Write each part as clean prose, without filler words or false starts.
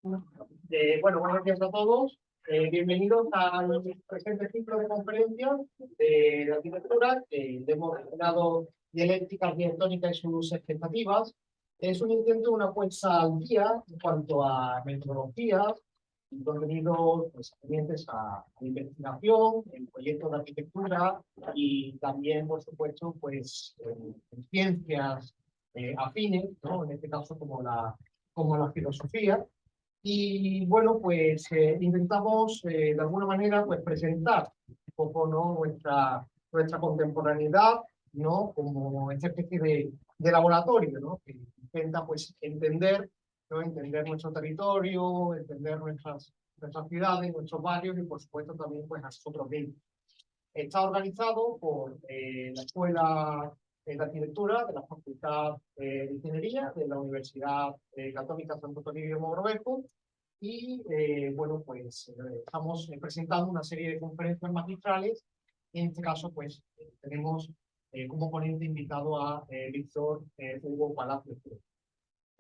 Bueno, buenos días a todos. Bienvenidos al presente ciclo de conferencias de la arquitectura que hemos denominado Dialéctica Arquitectónica y sus expectativas. Es un intento, una puesta al día en cuanto a metodologías y contenidos pues, pendientes a la investigación, en proyectos de arquitectura y también, por supuesto, pues, en ciencias afines, ¿no? En este caso como la filosofía. Y bueno, pues intentamos de alguna manera pues presentar un poco, ¿no? nuestra contemporaneidad, ¿no? Como esta especie de laboratorio, ¿no? Que intenta pues entender, ¿no? Entender nuestro territorio, entender nuestras ciudades, nuestros barrios y por supuesto también pues a nosotros mismos. Está organizado por la Escuela de Arquitectura de la Facultad de Ingeniería de la Universidad Católica Santo Toribio Mogrovejo y bueno, pues estamos presentando una serie de conferencias magistrales. En este caso, pues tenemos como ponente invitado a Víctor Hugo Palacio.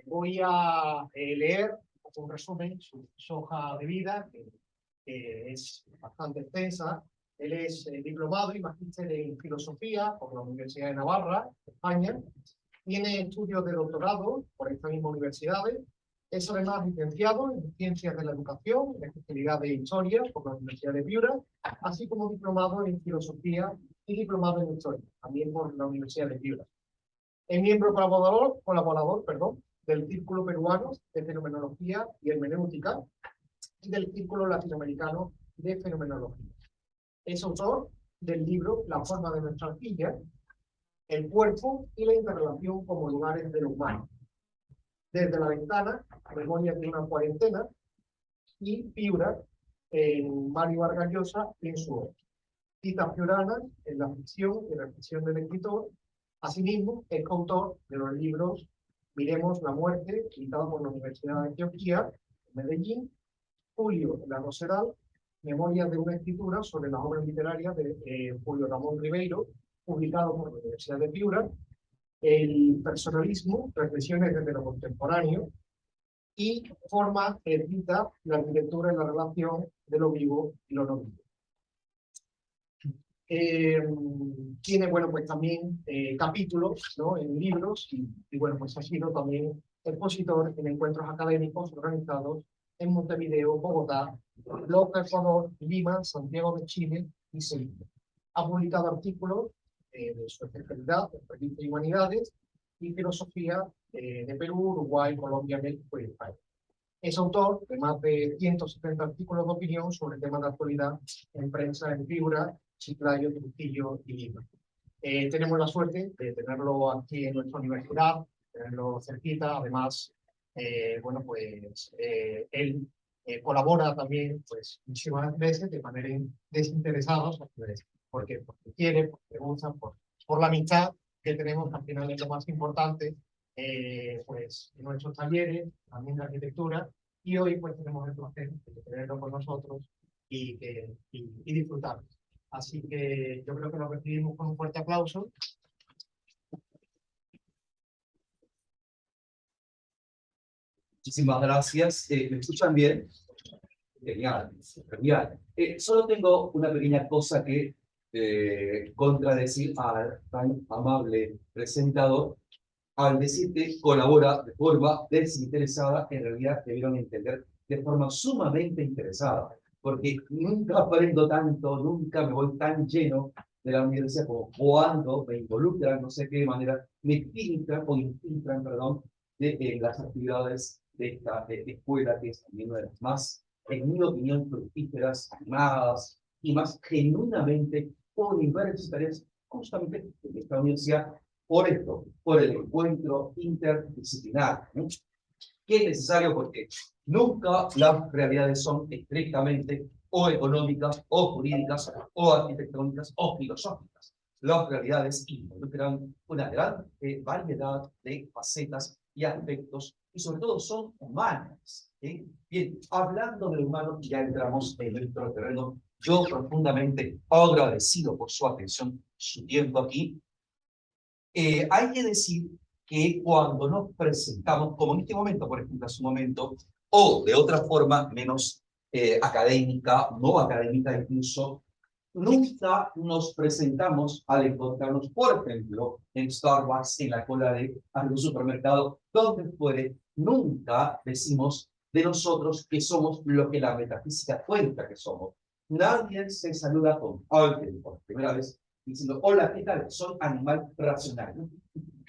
Voy a leer un resumen, su hoja de vida, que es bastante extensa. Él es diplomado y magíster en filosofía por la Universidad de Navarra, España. Tiene estudios de doctorado por esta misma universidad. Es además licenciado en Ciencias de la Educación, en la especialidad de Historia por la Universidad de Piura, así como diplomado en Filosofía y diplomado en Historia, también por la Universidad de Piura. Es miembro colaborador del Círculo Peruano de Fenomenología y Hermenéutica y del Círculo Latinoamericano de Fenomenología. Es autor del libro La forma de nuestra arquilla, el cuerpo y la interrelación como lugares de lo humano. Desde la ventana, Memorias de una cuarentena, y Piura, en Mario Vargas Llosa, en su obra. Citas piuranas en la ficción y reflexión del escritor. Asimismo, es coautor de los libros Miremos la muerte, editado por la Universidad de Antioquia, en Medellín, Julio en la Rosedal, Memorias de una escritura sobre las obras literarias de Julio Ramón Ribeiro, publicado por la Universidad de Piura, El personalismo, reflexiones desde lo contemporáneo, y forma ermita la arquitectura en la relación de lo vivo y lo no vivo. Tiene, bueno, pues también capítulos, ¿no? En libros y, bueno, pues ha sido también expositor en encuentros académicos organizados en Montevideo, Bogotá, Loja, Ecuador, Lima, Santiago de Chile y Sevilla. Ha publicado artículos de su especialidad, de Pericia y Humanidades y Filosofía de Perú, Uruguay, Colombia, México y España. Es autor de más de 170 artículos de opinión sobre temas de actualidad en prensa en Piura, Chiclayo, Trujillo y Lima. Tenemos la suerte de tenerlo aquí en nuestra universidad, tenerlo cerquita. Además, bueno, pues él colabora también pues, muchísimas veces de manera desinteresada, porque quiere, porque gusta, por la amistad que tenemos, al final es lo más importante, pues en nuestros talleres, también de arquitectura, y hoy pues tenemos el placer de tenerlo con nosotros y disfrutarlo. Así que yo creo que lo recibimos con un fuerte aplauso. Muchísimas gracias. ¿Me escuchan bien? Genial, genial. Solo tengo una pequeña cosa que contradecir al tan amable presentador. Al decir que colabora de forma desinteresada, en realidad debieron entender de forma sumamente interesada, porque nunca aprendo tanto, nunca me voy tan lleno de la universidad como cuando me involucran, no sé qué manera, me filtran o infiltran, perdón, de las actividades de esta escuela, que es también una de las más, en mi opinión, fructíferas, animadas y más genuinamente universitarias, justamente en esta universidad, por esto, por el encuentro interdisciplinar, ¿no? Que es necesario porque nunca las realidades son estrictamente o económicas, o jurídicas, o arquitectónicas, o filosóficas. Las realidades involucran una gran variedad de facetas y aspectos, y sobre todo son humanas. Bien, hablando de lo humano, ya entramos en nuestro terreno. Yo profundamente agradecido por su atención, su tiempo aquí. Hay que decir que cuando nos presentamos, como en este momento, por ejemplo, hace un momento, o de otra forma menos académica, no académica incluso, nunca nos presentamos al encontrarnos, por ejemplo, en Starbucks, en la cola de algún supermercado, donde fuere, nunca decimos de nosotros que somos lo que la metafísica cuenta que somos. Nadie se saluda con alguien por primera vez diciendo, hola, ¿qué tal? Soy animal racional.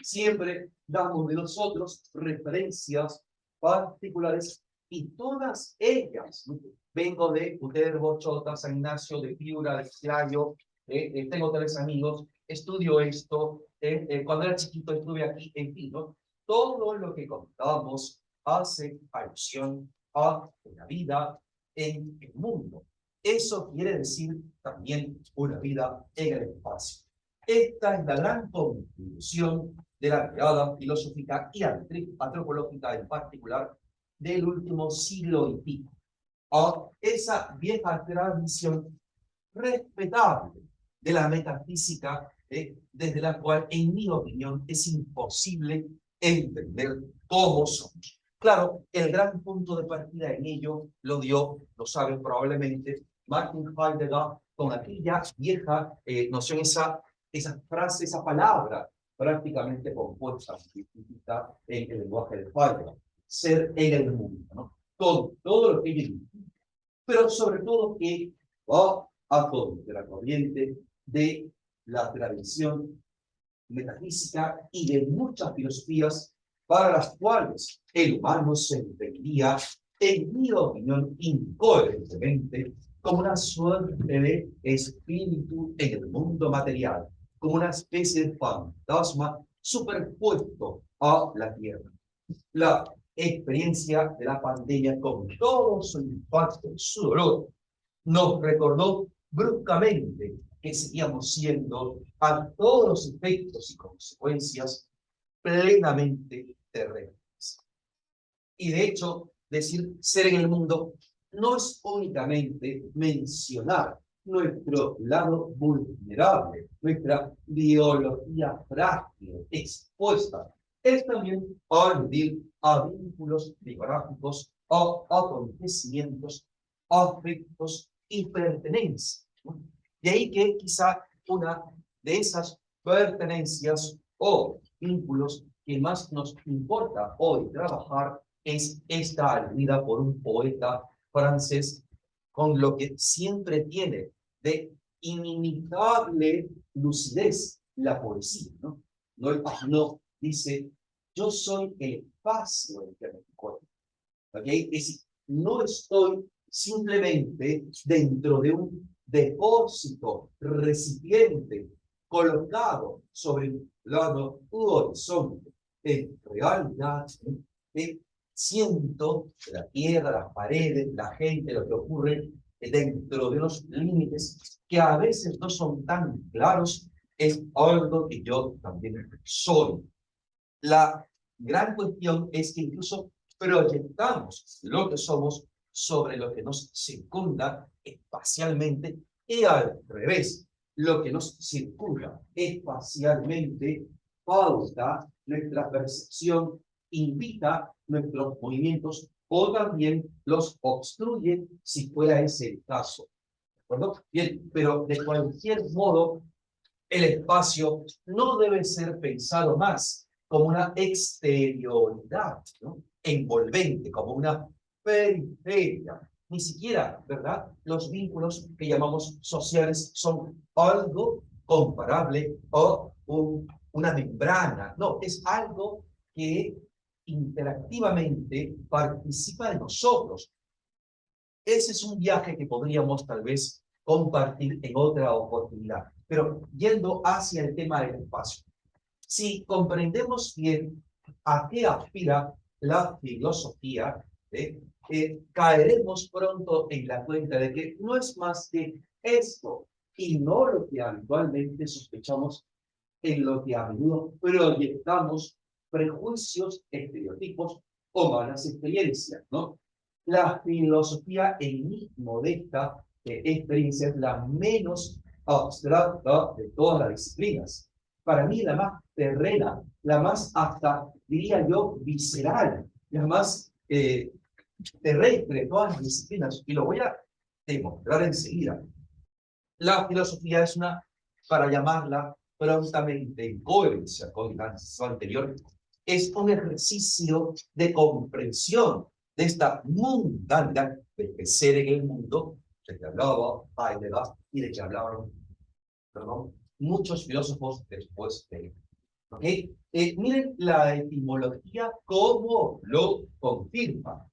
Siempre damos de nosotros referencias particulares y todas ellas, vengo de Uterbo, Chota, San Ignacio, de Piura, de Xlayo, tengo 3 amigos, estudio esto, cuando era chiquito estuve aquí, en fin, ¿no? Todo lo que contamos hace alusión a una vida en el mundo. Eso quiere decir también una vida en el espacio. Esta es la gran conclusión de la mirada filosófica y antropológica en particular del último siglo y pico, a esa vieja tradición respetable de la metafísica, desde la cual, en mi opinión, es imposible entender cómo somos. Claro, el gran punto de partida en ello lo dio, lo saben probablemente, Martin Heidegger, con aquella vieja noción, esa frase, esa palabra prácticamente compuesta en el lenguaje de Heidegger, ser en el mundo, ¿no? Todo lo que ello implica, pero sobre todo que va a todo de la corriente de la tradición metafísica y de muchas filosofías para las cuales el humano se entendía, en mi opinión, incoherentemente, como una suerte de espíritu en el mundo material, como una especie de fantasma superpuesto a la Tierra. La experiencia de la pandemia, con todo su impacto y su dolor, nos recordó bruscamente que seguíamos siendo, a todos los efectos y consecuencias, plenamente terrestres. Y de hecho, decir ser en el mundo no es únicamente mencionar nuestro lado vulnerable, nuestra biología frágil, expuesta. Es también aludir a vínculos biográficos, a acontecimientos, afectos y pertenencias. De ahí que quizá una de esas pertenencias o vínculos que más nos importa hoy trabajar es esta aludida por un poeta francés con lo que siempre tiene de inimitable lucidez la poesía, ¿no? No dice, yo soy el espacio en que me encuentro, ¿okay? Es decir, no estoy simplemente dentro de un depósito, recipiente, colocado sobre un plano u horizonte. En realidad, siento la tierra, las paredes, la gente, lo que ocurre dentro de unos límites que a veces no son tan claros, es algo que yo también soy. La gran cuestión es que incluso proyectamos lo que somos sobre lo que nos circunda espacialmente y al revés, lo que nos circula espacialmente pauta nuestra percepción, invita nuestros movimientos o también los obstruye si fuera ese el caso. ¿De acuerdo? Bien, pero de cualquier modo, el espacio no debe ser pensado más como una exterioridad, ¿no?, envolvente, como una periferia. Ni siquiera, ¿verdad?, los vínculos que llamamos sociales son algo comparable a una membrana. No, es algo que interactivamente participa de nosotros. Ese es un viaje que podríamos tal vez compartir en otra oportunidad. Pero yendo hacia el tema del espacio, si comprendemos bien a qué aspira la filosofía, caeremos pronto en la cuenta de que no es más que esto y no lo que habitualmente sospechamos, en lo que a menudo proyectamos prejuicios, estereotipos o malas experiencias, ¿no? La filosofía, en mi modesta experiencia, es la menos abstracta de todas las disciplinas. Para mí, la más terrena, la más hasta, diría yo, visceral, la más terrestre de todas las disciplinas, y lo voy a demostrar enseguida. La filosofía es una, para llamarla prontamente en coherencia con la anterior, es un ejercicio de comprensión de esta mundanidad del ser en el mundo, de que hablaba Heidegger y de que hablaban, perdón, muchos filósofos después de él. ¿Okay? Miren la etimología cómo lo confirma.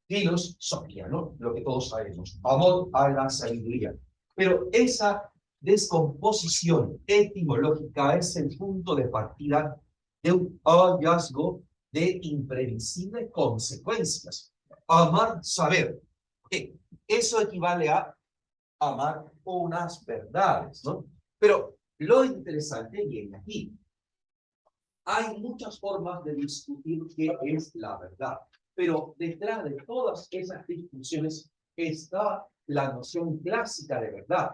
Filosofía, ¿no? Lo que todos sabemos, amor a la sabiduría. Pero esa descomposición etimológica es el punto de partida de un hallazgo de imprevisibles consecuencias. Amar, saber. Eso equivale a amar unas verdades, ¿no? Pero lo interesante viene aquí. Hay muchas formas de discutir qué es la verdad, pero detrás de todas esas discusiones está la noción clásica de verdad.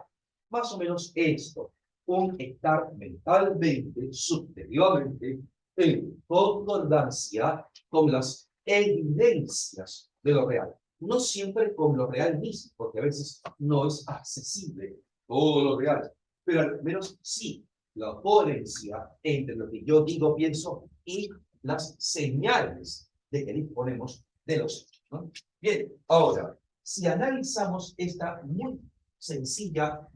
Más o menos esto, un estar mentalmente, subjetivamente, en concordancia con las evidencias de lo real. No siempre con lo real mismo, porque a veces no es accesible todo lo real, pero al menos sí la coherencia entre lo que yo digo, pienso y las señales de que disponemos de los hechos, ¿no? Bien, ahora, si analizamos esta muy sencilla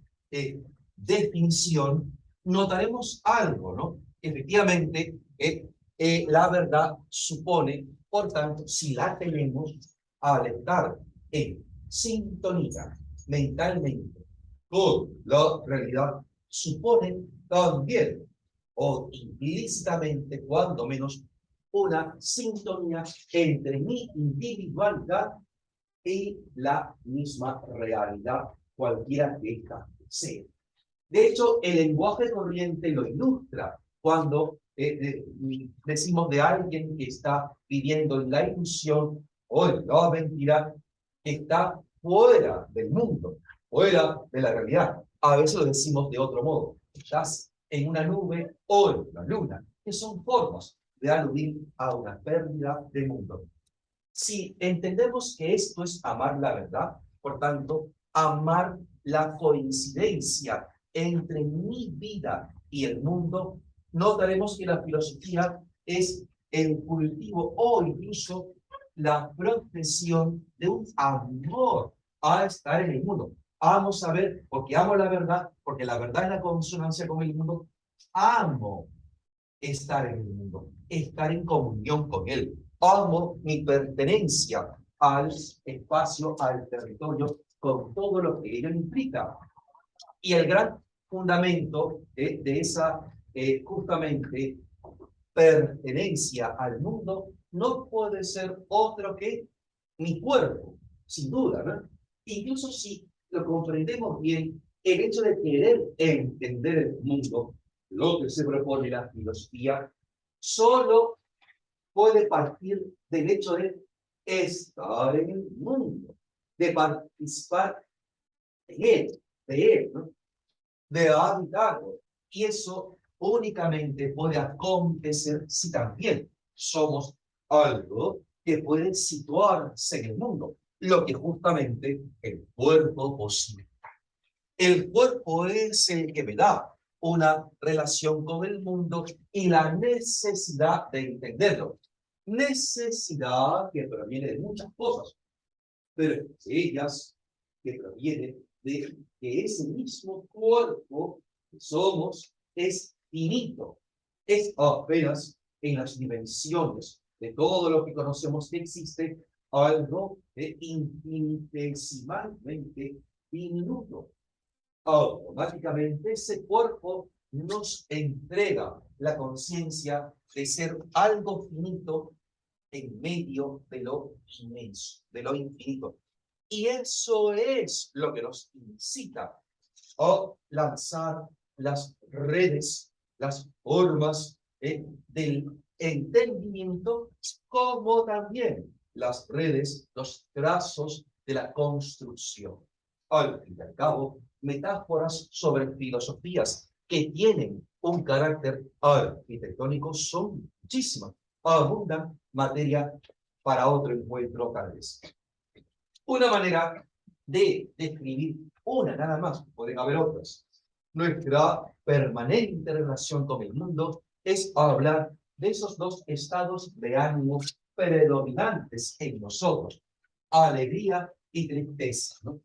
definición, notaremos algo, ¿no? Efectivamente, la verdad supone, por tanto, si la tenemos al estar en sintonía mentalmente con la realidad, supone también, o implícitamente, cuando menos, una sintonía entre mi individualidad y la misma realidad, cualquiera que ésta sea. De hecho, el lenguaje corriente lo ilustra cuando decimos de alguien que está viviendo en la ilusión o en la mentira, que está fuera del mundo, fuera de la realidad. A veces lo decimos de otro modo. Estás en una nube o en una luna, que son formas de aludir a una pérdida de mundo. Si entendemos que esto es amar la verdad, por tanto, amar la coincidencia entre mi vida y el mundo, notaremos que la filosofía es el cultivo o incluso la profesión de un amor a estar en el mundo. Amo saber, porque amo la verdad, porque la verdad es la consonancia con el mundo. Amo estar en el mundo, estar en comunión con él. Amo mi pertenencia al espacio, al territorio, con todo lo que ello implica. Y el gran fundamento de esa, justamente, pertenencia al mundo no puede ser otro que mi cuerpo, sin duda, ¿no? Incluso si lo comprendemos bien, el hecho de querer entender el mundo, lo que se propone la filosofía, solo puede partir del hecho de estar en el mundo, de participar de él, ¿no? De habitarlo. Y eso únicamente puede acontecer si también somos algo que puede situarse en el mundo, lo que justamente el cuerpo posibilita. El cuerpo es el que me da una relación con el mundo y la necesidad de entenderlo. Necesidad que proviene de muchas cosas, pero ellas que provienen de que ese mismo cuerpo que somos es finito, es apenas en las dimensiones de todo lo que conocemos que existe algo infinitesimalmente diminuto. Automáticamente ese cuerpo nos entrega la conciencia de ser algo finito en medio de lo inmenso, de lo infinito. Y eso es lo que nos incita a lanzar las redes, las formas del entendimiento, como también las redes, los trazos de la construcción. Al fin y al cabo, metáforas sobre filosofías que tienen un carácter arquitectónico son muchísimas. Abundan materia para otro encuentro tal vez. Una manera de describir, una nada más, pueden haber otras, nuestra permanente relación con el mundo es hablar de esos dos estados de ánimo predominantes en nosotros, alegría y tristeza, ¿no?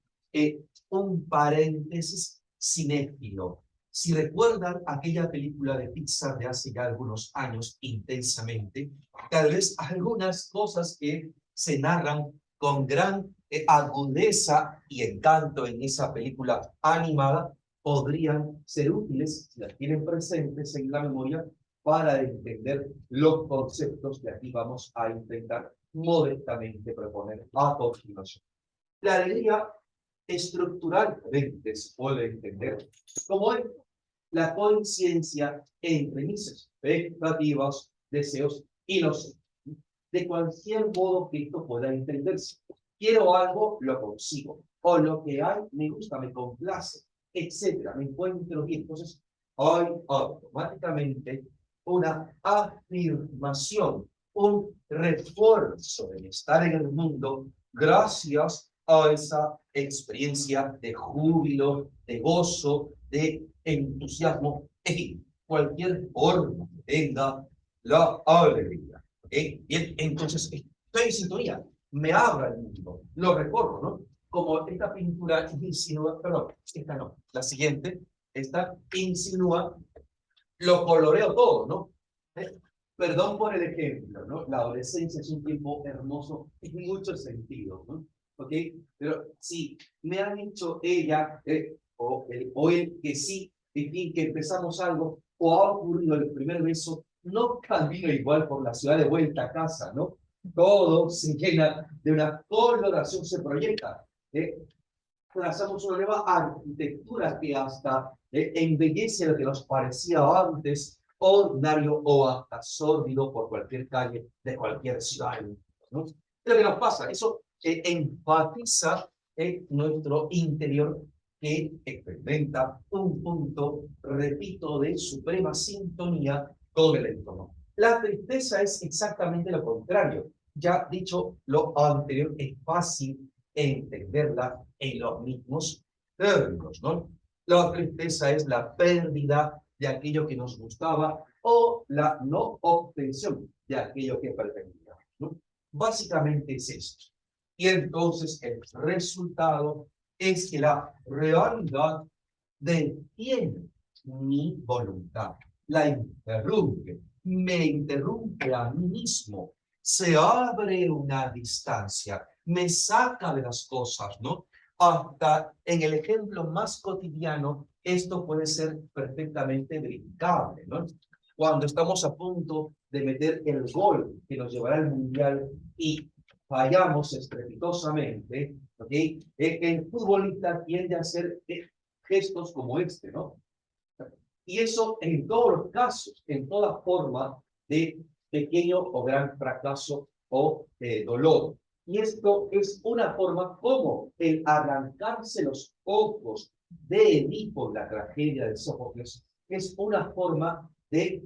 Un paréntesis cinéfilo. Si recuerdan aquella película de Pixar de hace ya algunos años, Intensamente, tal vez algunas cosas que se narran con gran agudeza y encanto en esa película animada podrían ser útiles, si las tienen presentes en la memoria, para entender los conceptos que aquí vamos a intentar modestamente proponer a continuación. La alegría estructuralmente se puede entender como la coincidencia entre mis expectativas, deseos y los de cualquier modo que esto pueda entenderse. Quiero algo, lo consigo. O lo que hay, me gusta, me complace, etcétera. Me encuentro bien. Entonces, hay automáticamente una afirmación, un refuerzo del estar en el mundo gracias a esa experiencia de júbilo, de gozo, de entusiasmo, en fin, cualquier forma que tenga la alegría. Bien, entonces estoy en sintonía, me abra el mundo, lo recorro, ¿no? Como esta pintura insinúa, perdón, esta no, la siguiente, esta insinúa, lo coloreo todo, ¿no? Perdón por el ejemplo, ¿no? La adolescencia es un tiempo hermoso en muchos sentidos, ¿no? ¿Ok? Pero sí, me han dicho ella o él que sí, en fin, que empezamos algo, o ha ocurrido el primer beso, no camino igual por la ciudad de vuelta a casa, ¿no? Todo se llena de una coloración, se proyecta. Trazamos una nueva arquitectura que hasta embellece lo que nos parecía antes ordinario o hasta sórdido por cualquier calle de cualquier ciudad, ¿no? Es lo que nos pasa, eso enfatiza en nuestro interior que experimenta un punto, repito, de suprema sintonía con el entorno. La tristeza es exactamente lo contrario. Ya dicho lo anterior, es fácil entenderla en los mismos términos, ¿no? La tristeza es la pérdida de aquello que nos gustaba o la no obtención de aquello que pretendíamos, ¿no? Básicamente es esto. Y entonces el resultado es que la realidad detiene mi voluntad, la interrumpe, me interrumpe a mí mismo, se abre una distancia, me saca de las cosas, ¿no? Hasta en el ejemplo más cotidiano, esto puede ser perfectamente brincable, ¿no? Cuando estamos a punto de meter el gol que nos llevará al mundial y fallamos estrepitosamente, ¿ok? El futbolista tiende a hacer gestos como este, ¿no? Y eso en todos los casos, en toda forma de pequeño o gran fracaso o dolor. Y esto es una forma como el arrancarse los ojos de Edipo en la tragedia de Sófocles, es una forma de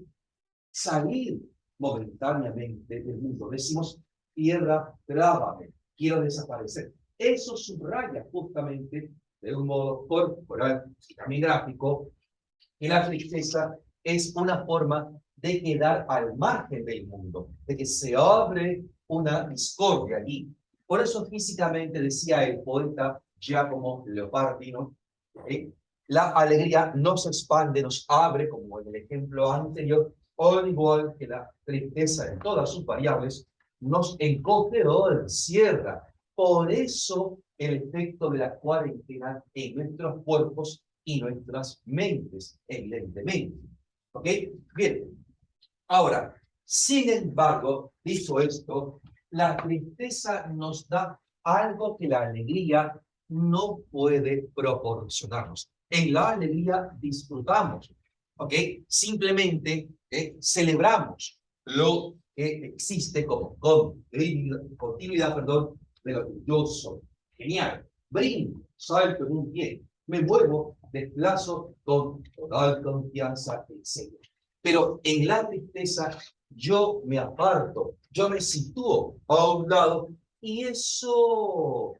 salir momentáneamente del mundo. Decimos, tierra, trábame, quiero desaparecer. Eso subraya justamente de un modo corporal y también gráfico que la tristeza es una forma de quedar al margen del mundo, de que se abre una discordia allí. Por eso físicamente decía el poeta Giacomo Leopardino, la alegría no se expande, nos abre, como en el ejemplo anterior, o al igual que la tristeza en todas sus variables, nos encoge o encierra. Por eso el efecto de la cuarentena en nuestros cuerpos y nuestras mentes, evidentemente. ¿Ok? Bien. Ahora, sin embargo, dicho esto, la tristeza nos da algo que la alegría no puede proporcionarnos. En la alegría disfrutamos, ¿ok? Simplemente celebramos lo que existe como continuidad, perdón, de lo que yo soy. Genial. Brinco, salto en un pie, me muevo, desplazo con total confianza, etc. Pero en la tristeza yo me aparto, yo me sitúo a un lado y eso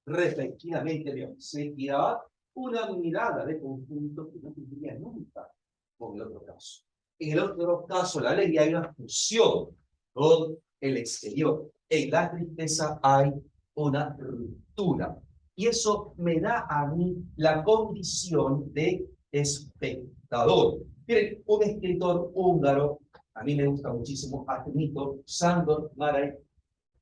repetidamente me obsequiaba una mirada de conjunto que no tendría nunca con el otro caso. En el otro caso, la alegría hay una fusión con el exterior. En la tristeza hay una ruptura. Y eso me da a mí la condición de espectador. Miren, un escritor húngaro, a mí me gusta muchísimo, admito, Sándor Márai,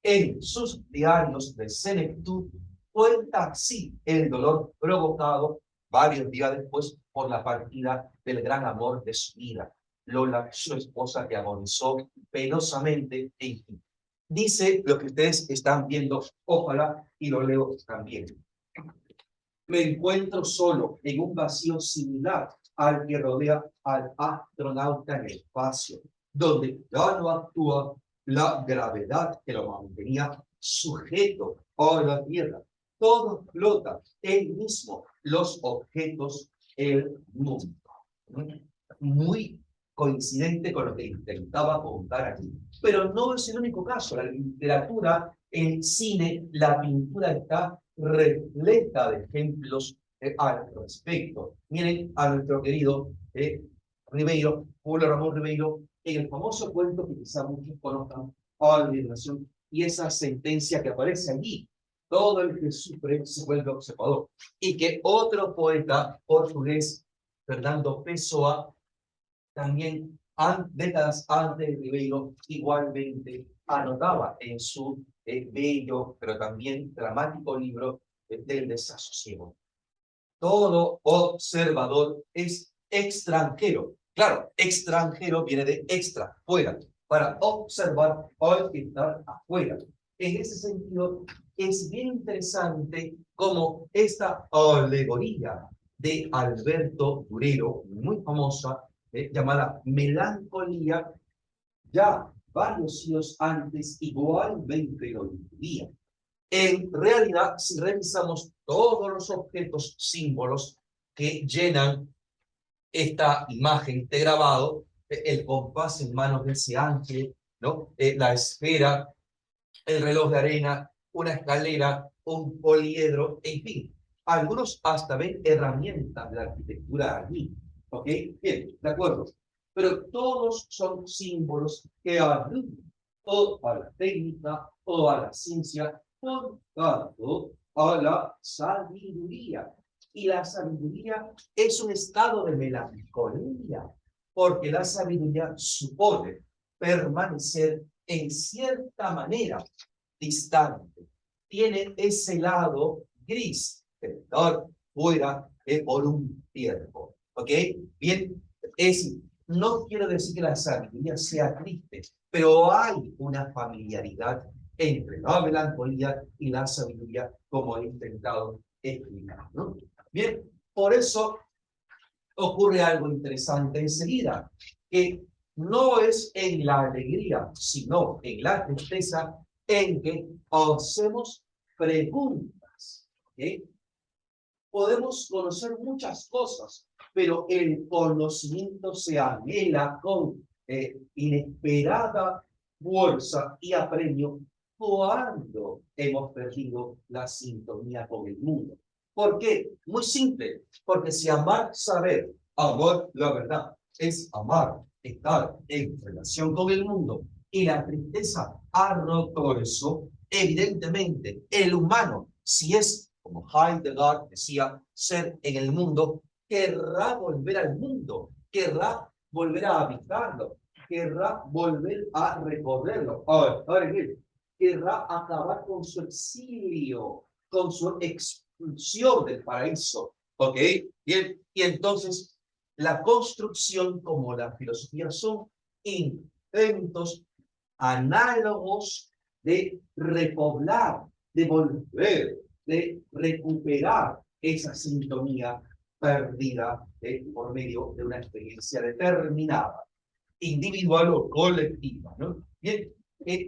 en sus diarios de senectud, cuenta así el dolor provocado varios días después por la partida del gran amor de su vida, Lola, su esposa que agonizó penosamente en fin. Dice lo que ustedes están viendo, ojalá y lo leo también. Me encuentro solo en un vacío similar al que rodea al astronauta en el espacio, donde ya no actúa la gravedad que lo mantenía sujeto a la Tierra. Todo flota, él mismo, los objetos, el mundo. Muy coincidente con lo que intentaba contar aquí. Pero no es el único caso. La literatura, el cine, la pintura está repleta de ejemplos al respecto. Miren a nuestro querido Ribeiro, Julio Ramón Ribeiro, en el famoso cuento que quizá muchos conozcan, a la liberación, y esa sentencia que aparece allí, todo el que sufre se vuelve observador, y que otro poeta portugués, Fernando Pessoa, también décadas antes de Ribeiro, igualmente anotaba en su bello, pero también dramático libro del desasosiego. Todo observador es extranjero. Claro, extranjero viene de extra, fuera. Para observar hay que estar afuera. En ese sentido, es bien interesante cómo esta alegoría de Alberto Durero, muy famosa, llamada Melancolía, ya varios siglos antes igualmente lo incluía. En realidad, si revisamos todos los objetos, símbolos que llenan esta imagen de grabado, el compás en manos de ese ángel, ¿no? La esfera, el reloj de arena, una escalera, un poliedro, en fin. Algunos hasta ven herramientas de la arquitectura allí. ¿Ok? Bien, de acuerdo. Pero todos son símbolos que aluden o a la técnica o a la ciencia, por tanto, a la sabiduría. Y la sabiduría es un estado de melancolía, porque la sabiduría supone permanecer en cierta manera distante. Tiene ese lado gris, de estar fuera por un tiempo. ¿Ok? Bien, no quiero decir que la sabiduría sea triste, pero hay una familiaridad entre la melancolía y la sabiduría, como he intentado explicar, ¿no? Bien, por eso ocurre algo interesante enseguida, que no es en la alegría, sino en la tristeza en que hacemos preguntas. ¿Okay? Podemos conocer muchas cosas, pero el conocimiento se anhela con inesperada fuerza y apremio cuando hemos perdido la sintonía con el mundo. ¿Por qué? Muy simple, porque si amar, saber, amor, la verdad, es amar, estar en relación con el mundo, y la tristeza ha roto eso, evidentemente, el humano, si es, como Heidegger decía, ser en el mundo, querrá volver al mundo, querrá volver a habitarlo, querrá volver a recorrerlo. Ahora bien, querrá acabar con su exilio, con su expulsión del paraíso. ¿Ok? Bien, y entonces la construcción como la filosofía son intentos análogos de repoblar, de volver, de recuperar esa sintonía perdida por medio de una experiencia determinada, individual o colectiva, ¿no? Bien,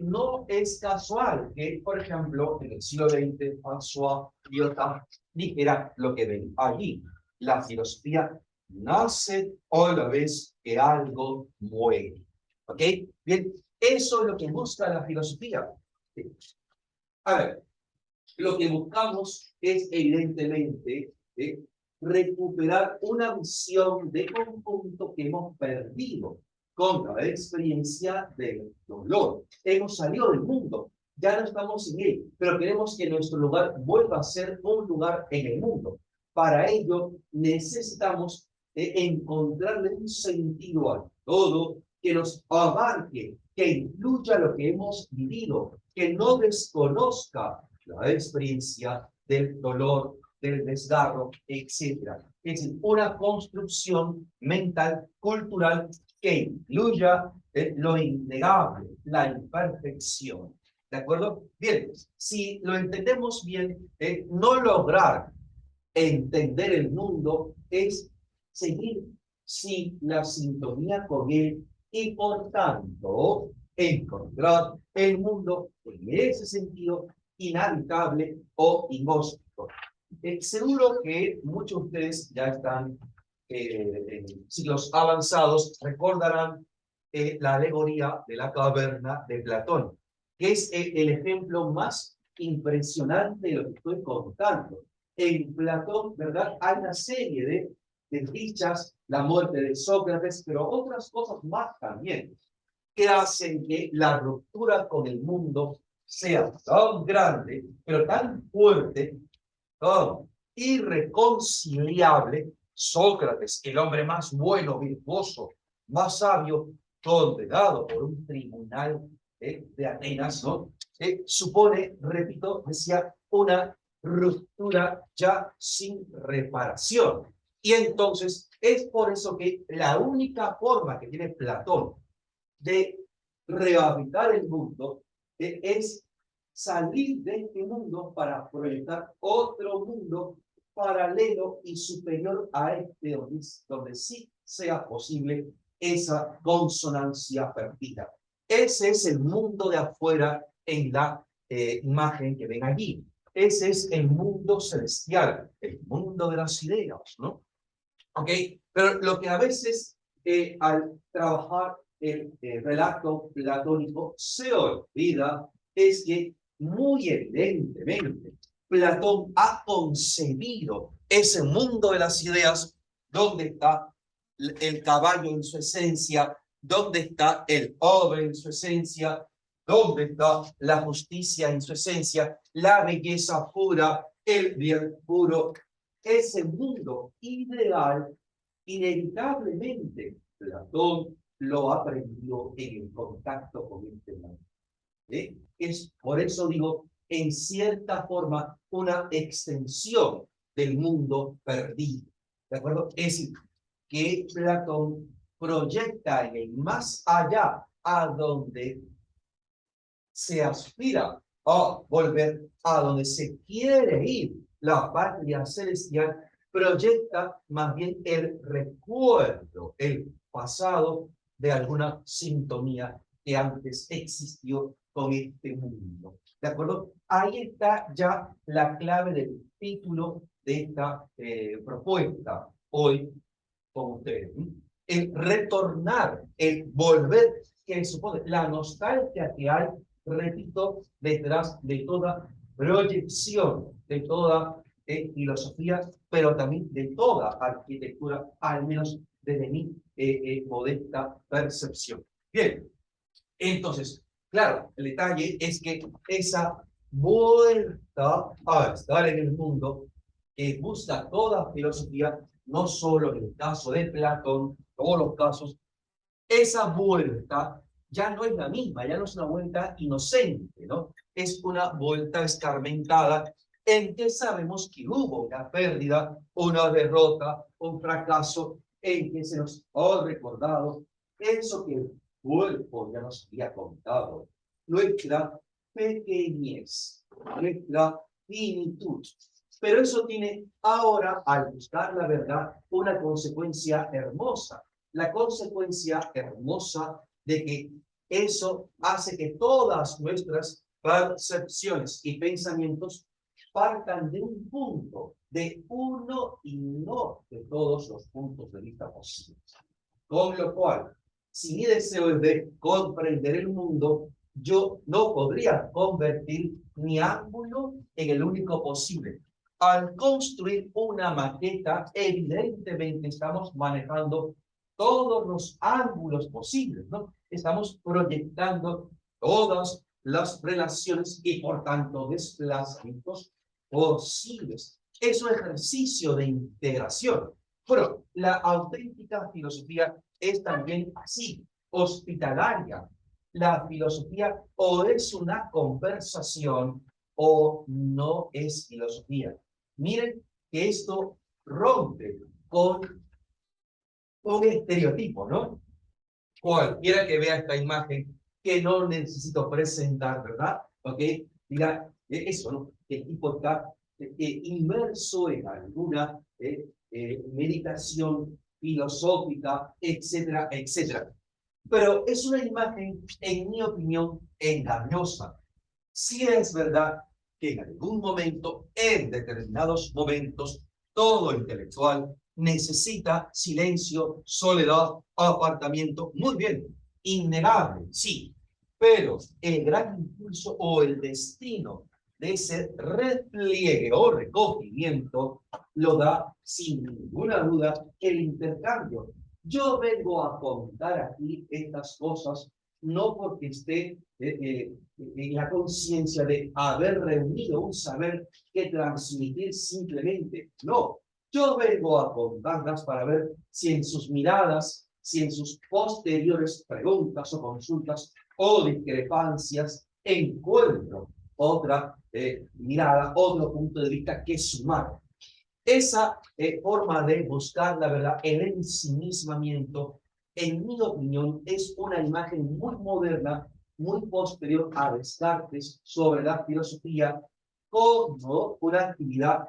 no es casual que, por ejemplo, en el siglo XX, François Lyotard dijera lo que ven allí. La filosofía nace a la vez que algo muere. ¿Ok? Bien, Eso es lo que busca la filosofía. A ver, lo que buscamos es evidentemente recuperar una visión de conjunto que hemos perdido con la experiencia del dolor. Hemos salido del mundo, ya no estamos en él, pero queremos que nuestro lugar vuelva a ser un lugar en el mundo. Para ello necesitamos encontrarle un sentido a todo que nos abarque, que incluya lo que hemos vivido, que no desconozca la experiencia del dolor, del desgarro, etc. Es decir, una construcción mental, cultural, que incluya lo innegable, la imperfección. ¿De acuerdo? Bien, si lo entendemos bien, no lograr entender el mundo es seguir sin la sintonía con él y por tanto encontrar el mundo en ese sentido inhabitable o inhóspito. Seguro que muchos de ustedes ya están en siglos avanzados, recordarán la alegoría de la caverna de Platón, que es el ejemplo más impresionante de lo que estoy contando. En Platón, ¿verdad? Hay una serie de desdichas, la muerte de Sócrates, pero otras cosas más también, que hacen que la ruptura con el mundo sea tan grande, pero tan fuerte, tan irreconciliable. Sócrates, el hombre más bueno, virtuoso, más sabio, condenado por un tribunal de Atenas, ¿no? Supone, repito, decía, una ruptura ya sin reparación. Y entonces es por eso que la única forma que tiene Platón de rehabilitar el mundo es salir de este mundo para proyectar otro mundo paralelo y superior a este, donde sí sea posible esa consonancia perdida. Ese es el mundo de afuera en la imagen que ven allí. Ese es el mundo celestial, el mundo de las ideas, ¿no? ¿Ok? Pero lo que a veces al trabajar el relato platónico se olvida es que muy evidentemente Platón ha concebido ese mundo de las ideas donde está el caballo en su esencia, donde está el hombre en su esencia, donde está la justicia en su esencia, la belleza pura, el bien puro. Ese mundo ideal, inevitablemente, Platón lo aprendió en el contacto con este mundo. Es por eso digo, en cierta forma, una extensión del mundo perdido. ¿De acuerdo? Es decir, que Platón proyecta en el más allá, a donde se aspira a volver, a donde se quiere ir, la patria celestial, proyecta más bien el recuerdo, el pasado de alguna sintonía que antes existió con este mundo. ¿De acuerdo? Ahí está ya la clave del título de esta propuesta hoy con ustedes. El retornar, el volver, que supone la nostalgia que hay, repito, detrás de toda proyección, de toda filosofía, pero también de toda arquitectura, al menos desde mi modesta percepción. Bien, entonces, claro, el detalle es que esa vuelta a estar en el mundo que busca toda filosofía, no solo en el caso de Platón, todos los casos, esa vuelta ya no es la misma, ya no es una vuelta inocente, ¿no? Es una vuelta escarmentada en que sabemos que hubo una pérdida, una derrota, un fracaso, en que se nos ha recordado eso que el cuerpo ya nos había contado, nuestra pequeñez, nuestra finitud. Pero eso tiene ahora, al buscar la verdad, una consecuencia hermosa. La consecuencia hermosa de que eso hace que todas nuestras percepciones y pensamientos partan de un punto, de uno y no de todos los puntos de vista posibles. Con lo cual, Si mi deseo es de comprender el mundo, yo no podría convertir mi ángulo en el único posible. Al construir una maqueta, evidentemente estamos manejando todos los ángulos posibles, ¿no? Estamos proyectando todas las relaciones y, por tanto, desplazamientos posibles. Es un ejercicio de integración. Bueno, la auténtica filosofía es también así, hospitalaria. La filosofía o es una conversación o no es filosofía. Miren que esto rompe con un estereotipo, ¿no? Cualquiera que vea esta imagen, que no necesito presentar, ¿verdad? ¿Ok? Diga, eso, ¿no? El tipo está inmerso en alguna meditación filosófica, etcétera, etcétera. Pero es una imagen, en mi opinión, engañosa. Sí es verdad que en algún momento, en determinados momentos, todo intelectual necesita silencio, soledad, apartamiento. Muy bien, innegable, sí. Pero el gran impulso o el destino de ese repliegue o recogimiento lo da sin ninguna duda el intercambio. Yo vengo a contar aquí estas cosas no porque esté en la conciencia de haber reunido un saber que transmitir simplemente. No, yo vengo a contarlas para ver si en sus miradas, si en sus posteriores preguntas o consultas o discrepancias encuentro otra mirada, otro punto de vista que sumar. Esa forma de buscar la verdad, el ensimismamiento, en mi opinión, es una imagen muy moderna, muy posterior a Descartes sobre la filosofía como una actividad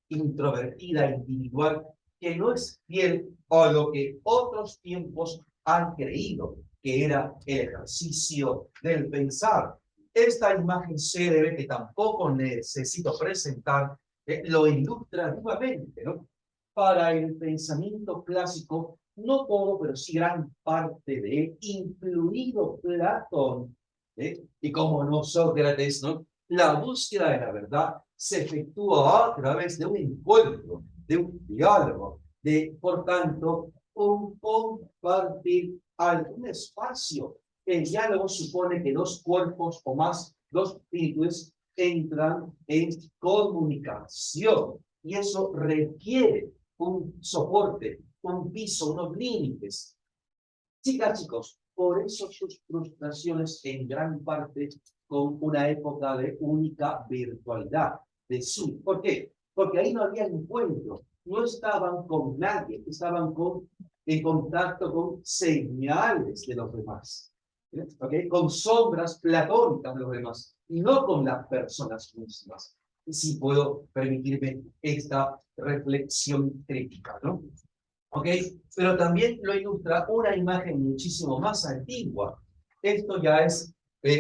introvertida, individual, que no es fiel a lo que otros tiempos han creído que era el ejercicio del pensar. Esta imagen célebre que tampoco necesito presentar lo ilustra vivamente, ¿no? Para el pensamiento clásico, no todo, pero sí gran parte de él, incluido Platón, y como no Sócrates, ¿no? La búsqueda de la verdad se efectúa a través de un encuentro, de un diálogo, de, por tanto, un compartir algún espacio. El diálogo supone que dos cuerpos o más, dos espíritus, entran en comunicación y eso requiere un soporte, un piso, unos límites. Chicas, chicos, por eso sus frustraciones en gran parte con una época de única virtualidad, de Zoom. ¿Por qué? Porque ahí no había encuentro, no estaban con nadie, estaban en contacto con señales de los demás, ¿okay? Con sombras platónicas de los demás, y no con las personas mismas. Si puedo permitirme esta reflexión crítica, ¿no? ¿Ok? Pero también lo ilustra una imagen muchísimo más antigua. Esto ya es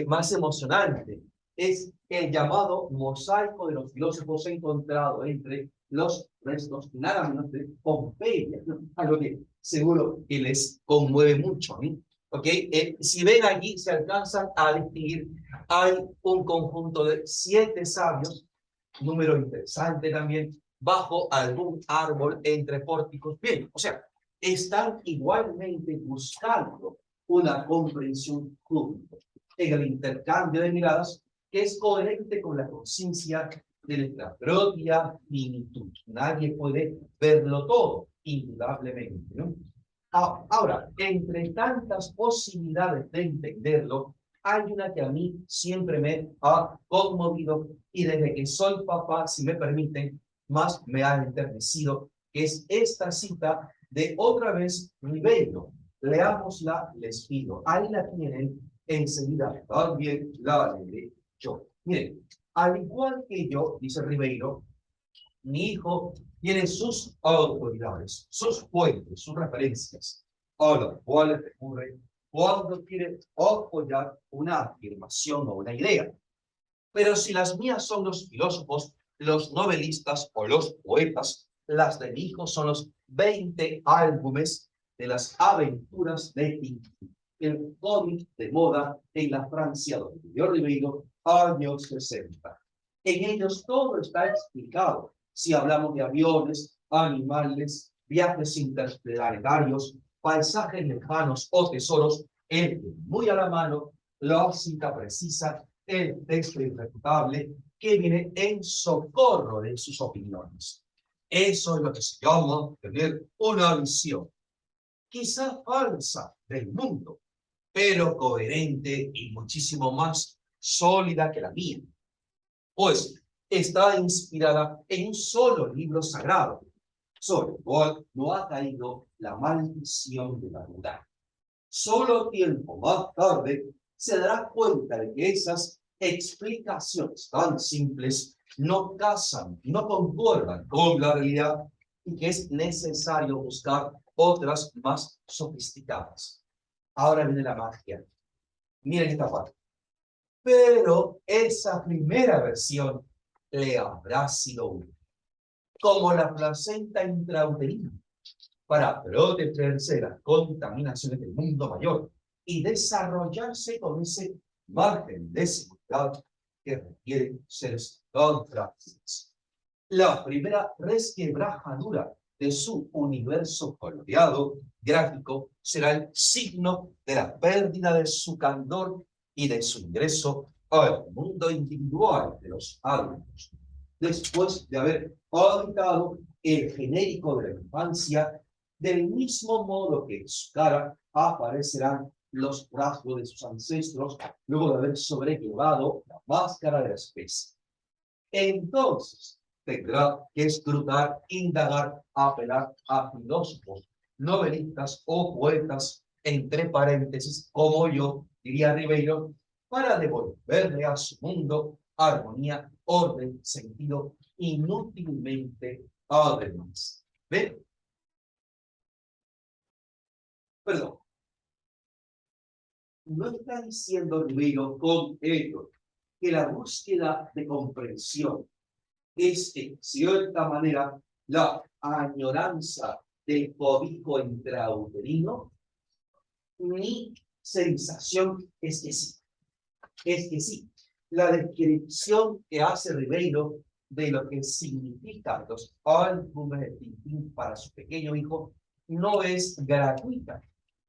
más emocionante. Es el llamado mosaico de los filósofos encontrado entre los restos nada menos de Pompeya, ¿no? Algo que seguro que les conmueve mucho, ¿no? ¿Ok? Si ven allí, se alcanzan a distinguir, hay un conjunto de 7 sabios, número interesante también, bajo algún árbol entre pórticos. Bien, o sea, están igualmente buscando una comprensión juntos en el intercambio de miradas que es coherente con la conciencia de nuestra propia finitud. Nadie puede verlo todo, indudablemente, ¿no? Ahora, entre tantas posibilidades de entenderlo, hay una que a mí siempre me ha conmovido y desde que soy papá, si me permiten, más me ha enternecido, que es esta cita de otra vez Ribeiro. Leámosla, les pido. Ahí la tienen enseguida. También la leeré yo. Miren, al igual que yo, dice Ribeiro, mi hijo tiene sus autoridades, sus fuentes, sus referencias, a las cuales recurre cuando quiere apoyar una afirmación o una idea. Pero si las mías son los filósofos, los novelistas o los poetas, las de mi hijo son los 20 álbumes de las aventuras de Tintín, el cómic de moda en la Francia donde vivió Ribeiro, años 60. En ellos todo está explicado. Si hablamos de aviones, animales, viajes interplanetarios, paisajes lejanos o tesoros, él, muy a la mano, lógica precisa, el texto irrefutable que viene en socorro de sus opiniones. Eso es lo que se llama tener una visión, quizá falsa, del mundo, pero coherente y muchísimo más sólida que la mía, pues está inspirada en un solo libro sagrado, sobre el cual no ha caído la maldición de la duda. Solo tiempo más tarde se dará cuenta de que esas explicaciones tan simples no casan, no concuerdan con la realidad y que es necesario buscar otras más sofisticadas. Ahora viene la magia. Miren esta parte. Pero esa primera versión le habrá sido útil, como la placenta intrauterina, para protegerse de las contaminaciones del mundo mayor y desarrollarse con ese margen de seguridad que requieren seres tan frágiles. La primera resquebrajadura de su universo coloreado, gráfico, será el signo de la pérdida de su candor y de su ingreso al mundo individual de los adultos, después de haber habitado el genérico de la infancia, del mismo modo que en su cara aparecerán los rasgos de sus ancestros, luego de haber sobrellevado la máscara de la especie. Entonces tendrá que escrutar, indagar, apelar a filósofos, novelistas o poetas, entre paréntesis, como yo, diría Ribeiro, para devolverle a su mundo armonía, orden, sentido, inútilmente además. ¿Ven? Perdón. No está diciendo Ribeiro con ello que la búsqueda de comprensión es, en cierta manera, la añoranza del cobijo intrauterino. Mi sensación es que sí. Es que sí. La descripción que hace Ribeiro de lo que significan los álbumes de Tintín para su pequeño hijo no es gratuita.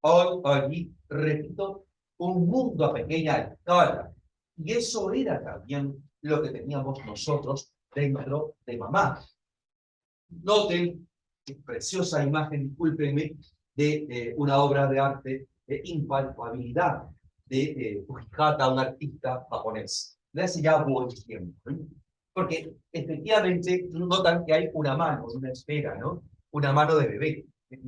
Hay allí, repito, un mundo a pequeña escala. Y eso era también lo que teníamos nosotros dentro de mamá. Noten qué preciosa imagen, discúlpenme, de una obra de arte de impalpabilidad de Fujihata, un artista japonés, de hace ya buen tiempo. Porque efectivamente notan que hay una mano, una esfera, ¿no? Una mano de bebé. Es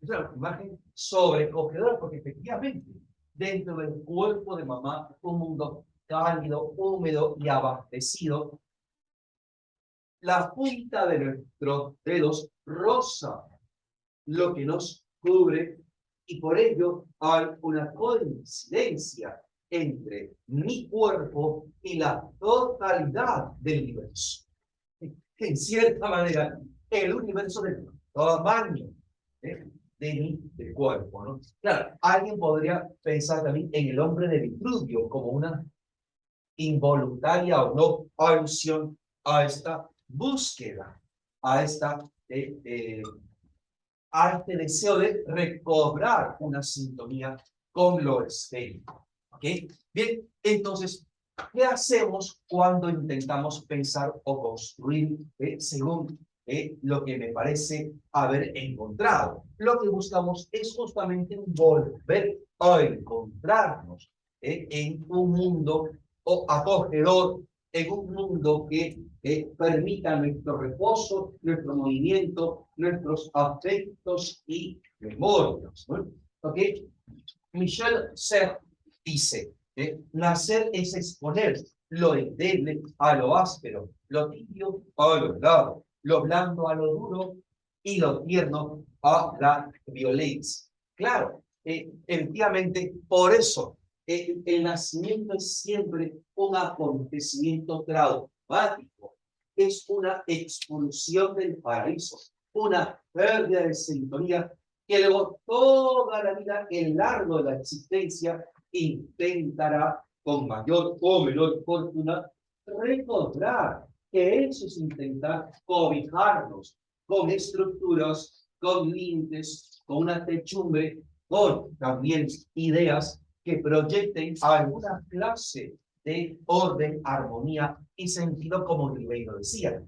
una imagen sobrecogedora porque efectivamente dentro del cuerpo de mamá un mundo cálido, húmedo y abastecido. La punta de nuestros dedos roza lo que nos cubre y por ello hay una coincidencia entre mi cuerpo y la totalidad del universo. En cierta manera, el universo del tamaño de mi cuerpo, ¿no? Claro, alguien podría pensar también en el hombre de Vitruvio como una involuntaria o no alusión a esta búsqueda, a este deseo de recobrar una sintonía con lo esférico. ¿Ok? Bien, entonces, ¿qué hacemos cuando intentamos pensar o construir según lo que me parece haber encontrado? Lo que buscamos es justamente volver a encontrarnos en un mundo acogedor, en un mundo que permita nuestro reposo, nuestro movimiento, nuestros afectos y memorias, ¿no? ¿Ok? Michel Serres dice, nacer es exponer lo endeble a lo áspero, lo tibio a lo helado, lo blando a lo duro y lo tierno a la violencia. Claro, efectivamente, por eso el nacimiento es siempre un acontecimiento traumático, es una expulsión del paraíso, una pérdida de sintonía que luego toda la vida, en largo de la existencia, intentará con mayor o menor fortuna recordar que eso es intentar cobijarnos con estructuras, con límites, con una techumbre, con también ideas que proyecten alguna clase de orden, armonía y sentido, como Ribeiro decía.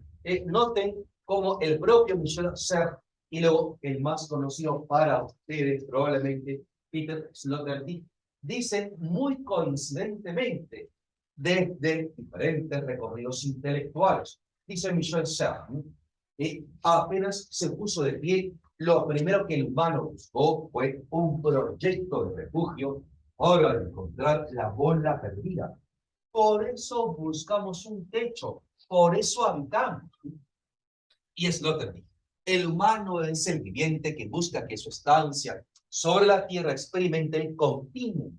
Noten cómo el propio Michel Serres y luego el más conocido para ustedes, probablemente, Peter Sloterdijk, dicen muy coincidentemente desde diferentes recorridos intelectuales. Dice Michel Serres, apenas se puso de pie, lo primero que el humano buscó fue un proyecto de refugio para encontrar la bola perdida. Por eso buscamos un techo, por eso habitamos. Y es lo termino. El humano es el viviente que busca que su estancia sobre la tierra experimente el continuo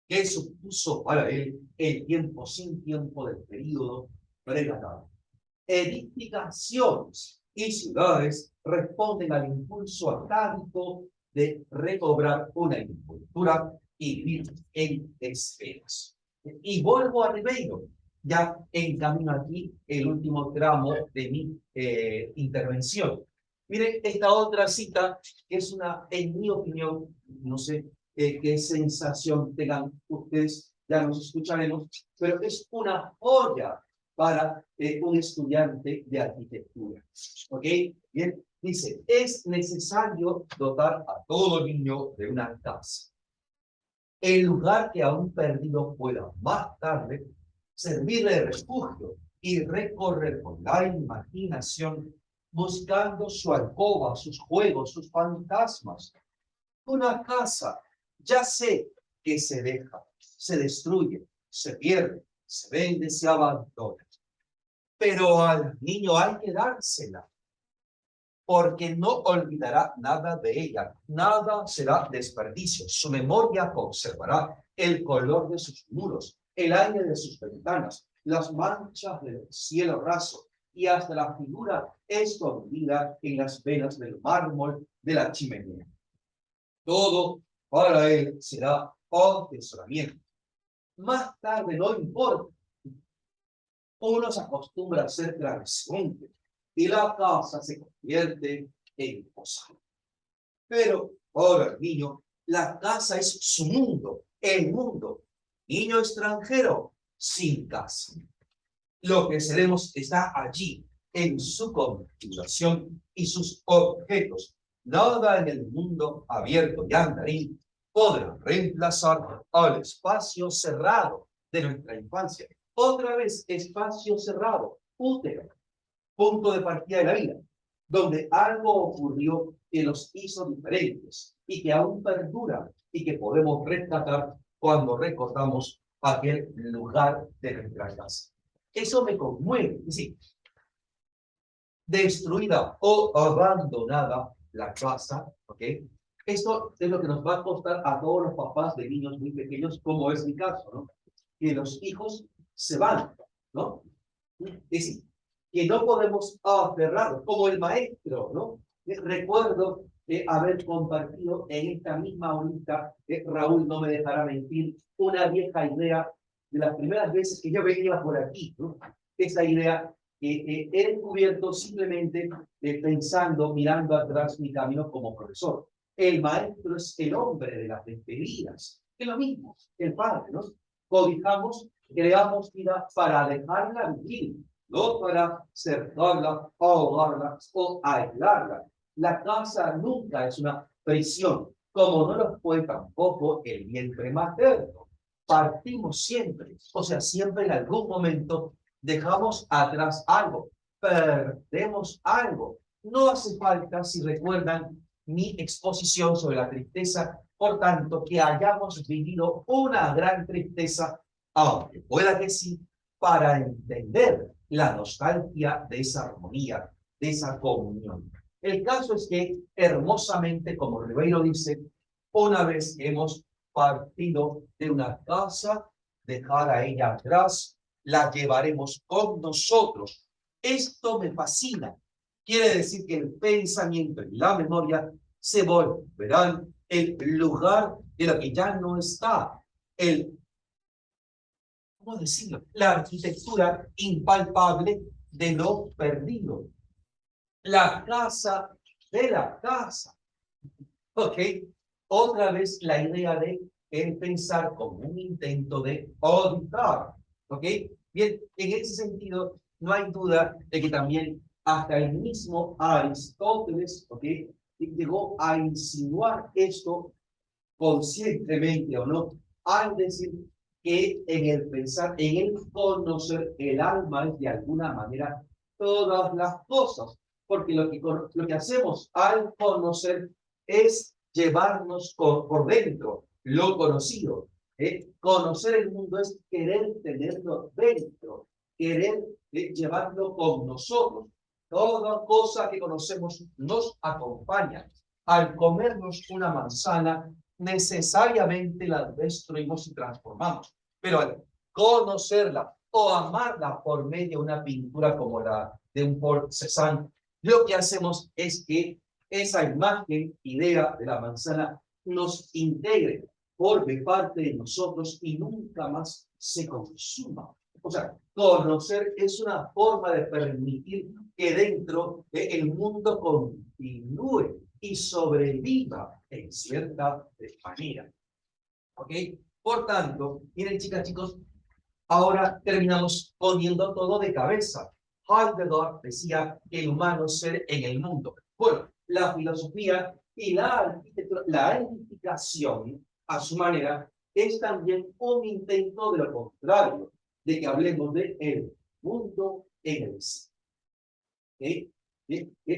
que supuso para él el tiempo sin tiempo del periodo prenatal. Edificaciones y ciudades responden al impulso atávico de recobrar una impultura y vivir en esferas. Y vuelvo a Ribeiro, ya en camino aquí, el último tramo de mi intervención. Miren esta otra cita, que es una, en mi opinión, no sé qué sensación tengan ustedes, ya nos escucharemos, pero es una joya para un estudiante de arquitectura. ¿Ok? Bien, dice, es necesario dotar a todo niño de una casa. El lugar que aún perdido pueda más tarde servirle de refugio y recorrer con la imaginación buscando su alcoba, sus juegos, sus fantasmas. Una casa, ya sé que se deja, se destruye, se pierde, se vende, se abandona. Pero al niño hay que dársela, porque no olvidará nada de ella, nada será desperdicio. Su memoria conservará el color de sus muros, el aire de sus ventanas, las manchas del cielo raso y hasta la figura escondida en las venas del mármol de la chimenea. Todo para él será atesoramiento. Más tarde no importa. Uno se acostumbra a ser transeúnte y la casa se convierte en posada. Pero para el niño, la casa es su mundo, el mundo. Niño extranjero, sin casa. Lo que seremos está allí, en su configuración y sus objetos. Nada en el mundo abierto y andarín podrá reemplazar al espacio cerrado de nuestra infancia. Otra vez, espacio cerrado, útero, punto de partida de la vida, donde algo ocurrió que los hizo diferentes y que aún perdura y que podemos rescatar cuando recordamos aquel lugar de nuestra casa. Eso me conmueve. Es decir, destruida o abandonada la casa, ¿ok? Esto es lo que nos va a costar a todos los papás de niños muy pequeños, como es mi caso, ¿no? Que los hijos se van, ¿no? Es decir, que no podemos aferrarlos, como el maestro, ¿no? Recuerdo haber compartido en esta misma horita, Raúl no me dejará mentir, una vieja idea de las primeras veces que yo venía por aquí, ¿no? Esa idea he descubierto simplemente pensando, mirando atrás mi camino como profesor. El maestro es el hombre de las despedidas, es lo mismo, el padre, ¿no? Cobijamos, creamos vida para dejarla vivir, no para cerrarla, ahogarla o aislarla. La casa nunca es una prisión, como no lo fue tampoco el vientre materno. Partimos siempre, o sea, siempre en algún momento dejamos atrás algo, perdemos algo. No hace falta, si recuerdan mi exposición sobre la tristeza, por tanto, que hayamos vivido una gran tristeza, aunque pueda que sí, para entender la nostalgia de esa armonía, de esa comunión. El caso es que, hermosamente, como Ribeiro dice, una vez que hemos partido de una casa, dejar a ella atrás, la llevaremos con nosotros. Esto me fascina. Quiere decir que el pensamiento y la memoria se volverán el lugar de lo que ya no está, ¿cómo decirlo? La arquitectura impalpable de lo perdido, la casa de la casa. ¿Ok? Otra vez la idea de el pensar como un intento de auditar. ¿Ok? Bien, en ese sentido, no hay duda de que también hasta el mismo Aristóteles, ¿ok?, llegó a insinuar esto conscientemente o no, al decir que en el pensar, en el conocer, el alma es de alguna manera todas las cosas, porque lo que hacemos al conocer es llevarnos por dentro lo conocido. Conocer el mundo es querer tenerlo dentro, querer llevarlo con nosotros. Toda cosa que conocemos nos acompaña. Al comernos una manzana, necesariamente la destruimos y transformamos. Pero al conocerla o amarla por medio de una pintura como la de un Paul Cézanne, lo que hacemos es que esa imagen, idea de la manzana, nos integre, forme parte de nosotros y nunca más se consuma. O sea, conocer es una forma de permitir que dentro del mundo continúe y sobreviva en cierta manera. ¿Ok? Por tanto, miren, chicas, chicos, ahora terminamos poniendo todo de cabeza. Heidegger decía que el humano es ser en el mundo. Bueno, la filosofía y la arquitectura, la edificación, a su manera, es también un intento de lo contrario, de que hablemos de el mundo en el ser. ¿Okay?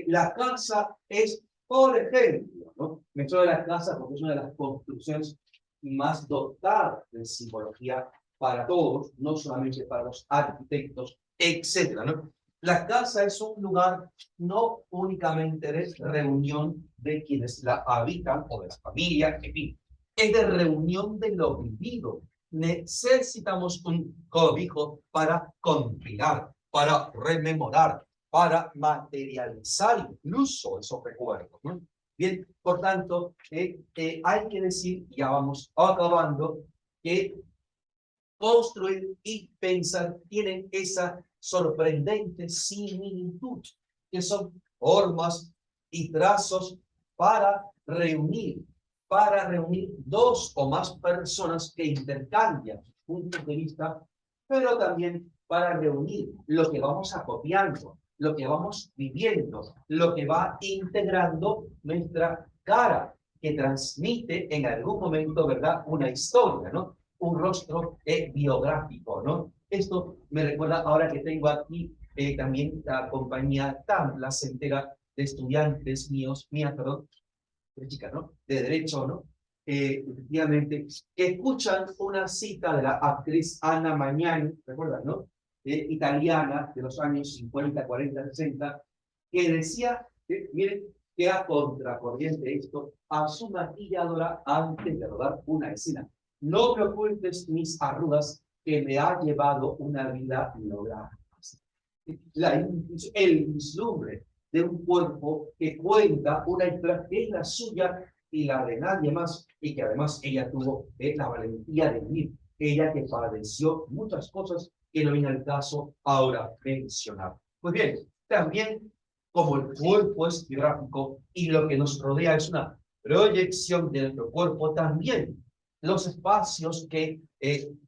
La casa es, por ejemplo, ¿no? Menciono de las casas porque es una de las construcciones más dotadas de simbología para todos, no solamente para los arquitectos, etcétera, ¿no? La casa es un lugar no únicamente de reunión de quienes la habitan o de la familia, en fin, es de reunión de lo vivido. Necesitamos un cobijo para compilar, para rememorar, para materializar incluso esos recuerdos, ¿no? Bien, por tanto, hay que decir, ya vamos acabando, que construir y pensar tienen esa sorprendente similitud, que son formas y trazos para reunir dos o más personas que intercambian puntos de vista, pero también para reunir lo que vamos acopiando, lo que vamos viviendo, lo que va integrando nuestra cara, que transmite en algún momento, ¿verdad?, una historia, ¿no? Un rostro biográfico, ¿no? Esto me recuerda ahora que tengo aquí también la compañía tan placentera de estudiantes mías, perdón, de chicas, ¿no? De derecho, ¿no? Efectivamente, que escuchan una cita de la actriz Anna Magnani, ¿recuerdan, no? Italiana de los años 50, 40, 60, que decía, miren, que a contracorriente esto, a su maquilladora antes de rodar una escena. No me ocultes mis arrugas, que me ha llevado una vida lograda. El vislumbre de un cuerpo que cuenta una historia que es la suya y la de nadie más, y que además ella tuvo la valentía de vivir, ella que padeció muchas cosas que no viene al caso ahora mencionar. Pues bien, también como el cuerpo es biográfico y lo que nos rodea es una proyección de nuestro cuerpo, también los espacios que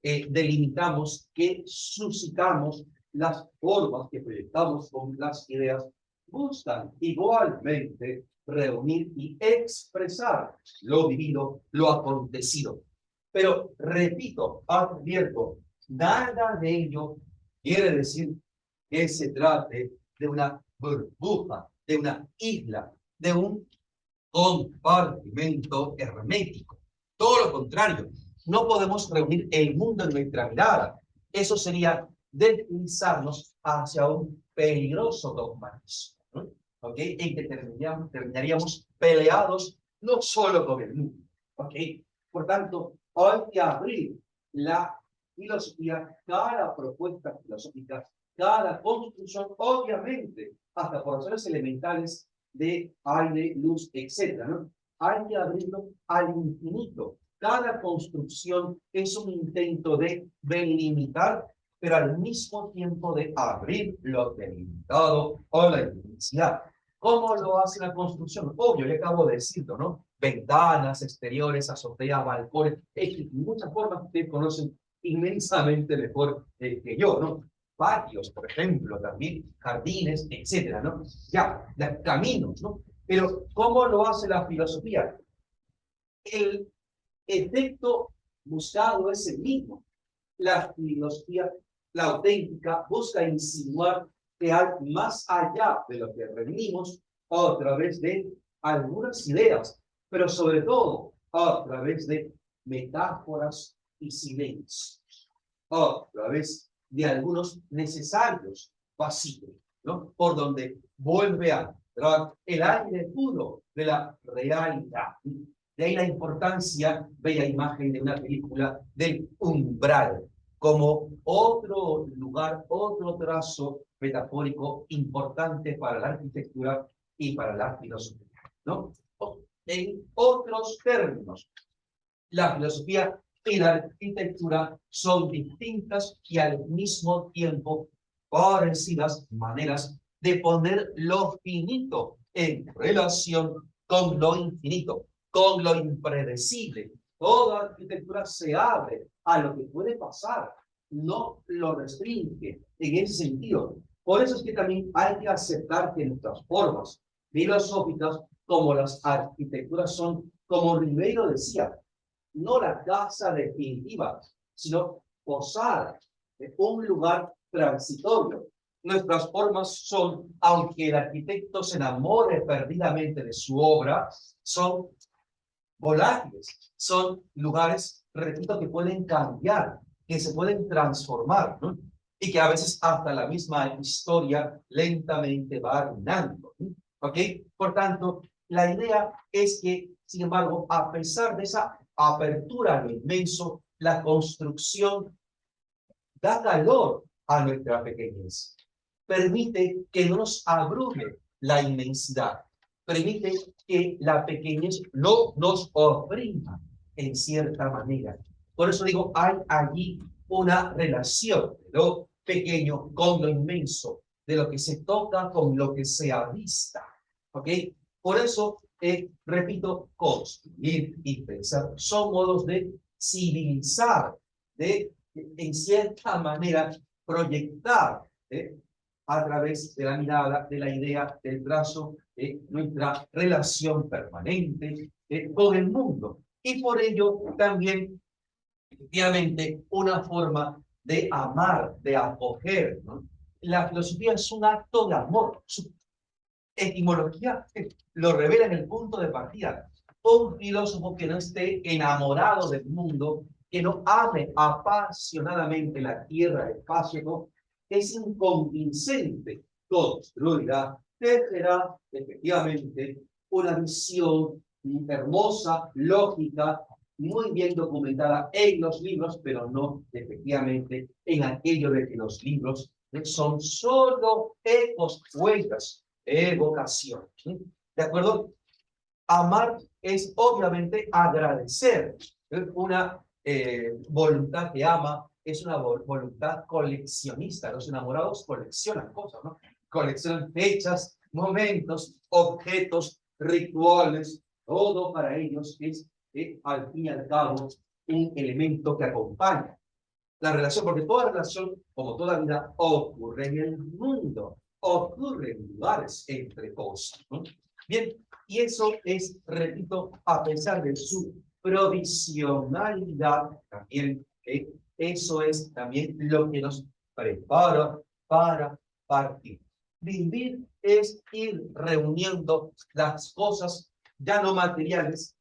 delimitamos, que suscitamos, las formas que proyectamos con las ideas, buscan igualmente reunir y expresar lo vivido, lo acontecido. Pero, repito, advierto, nada de ello quiere decir que se trate de una burbuja, de una isla, de un compartimento hermético. Todo lo contrario, no podemos reunir el mundo en nuestra mirada. Eso sería deslizarnos hacia un peligroso dogmatismo, ¿no? ¿Ok? En que terminaríamos peleados no solo con el mundo. ¿Ok? Por tanto, hay que abrir la filosofía, cada propuesta filosófica, cada construcción, obviamente, hasta por razones elementales, de aire, luz, etcétera, ¿no? Hay que abrirlo al infinito. Cada construcción es un intento de delimitar, pero al mismo tiempo de abrir lo delimitado o la inmensidad. ¿Cómo lo hace la construcción? Obvio, le acabo de decirlo, ¿no? Ventanas, exteriores, azoteas, balcones, muchas formas que ustedes conocen inmensamente mejor que yo, ¿no? Patios, por ejemplo, también jardines, etcétera, ¿no? Ya, caminos, ¿no? Pero, ¿cómo lo hace la filosofía? El efecto buscado es el mismo. La filosofía, la auténtica, busca insinuar que hay más allá de lo que reunimos a través de algunas ideas, pero sobre todo a través de metáforas y silencios, a través de algunos necesarios vacíos, ¿no? Por donde vuelve a entrar el aire puro de la realidad. De ahí la importancia, bella imagen de una película, del umbral, como otro lugar, otro trazo metafórico importante para la arquitectura y para la filosofía, ¿no? En otros términos, la filosofía y la arquitectura son distintas y al mismo tiempo parecidas maneras de poner lo finito en relación con lo infinito, con lo impredecible. Toda arquitectura se abre a lo que puede pasar, no lo restringe en ese sentido. Por eso es que también hay que aceptar que nuestras formas filosóficas, como las arquitecturas, son, como Ribeiro decía, no la casa definitiva, sino posada, un lugar transitorio. Nuestras formas son, aunque el arquitecto se enamore perdidamente de su obra, son volátiles, son lugares, repito, que pueden cambiar, que se pueden transformar, ¿no? Y que a veces hasta la misma historia lentamente va arruinando, ¿no? ¿Ok? Por tanto, la idea es que, sin embargo, a pesar de esa apertura al inmenso, la construcción da calor a nuestra pequeñez, permite que no nos abrume la inmensidad, permite que la pequeñez no nos oprima en cierta manera. Por eso digo, hay allí una relación de lo pequeño con lo inmenso, de lo que se toca con lo que se avista. ¿Ok? Por eso, repito, construir y pensar son modos de civilizar, de en cierta manera proyectar a través de la mirada, de la idea, del trazo, nuestra relación permanente con el mundo. Y por ello también, efectivamente, una forma de amar, de acoger, ¿no? La filosofía es un acto de amor. Su etimología lo revela en el punto de partida. Un filósofo que no esté enamorado del mundo, que no ame apasionadamente la tierra, el espacio, ¿no? Es inconvincente. Construirá, tejerá efectivamente una visión hermosa, lógica, muy bien documentada en los libros, pero no efectivamente en aquello de que los libros son solo ecos, huellas, evocación. ¿Sí? ¿De acuerdo? Amar es obviamente agradecer. Una voluntad que ama es una voluntad coleccionista. Los enamorados coleccionan cosas, ¿no? Coleccionan fechas, momentos, objetos, rituales. Todo para ellos es, al fin y al cabo, un elemento que acompaña la relación, porque toda relación, como toda vida, ocurre en el mundo, ocurre en lugares entre cosas, ¿no? Bien, y eso es, repito, a pesar de su provisionalidad, también, eso es también lo que nos prepara para partir. Vivir es ir reuniendo las cosas ya no materiales,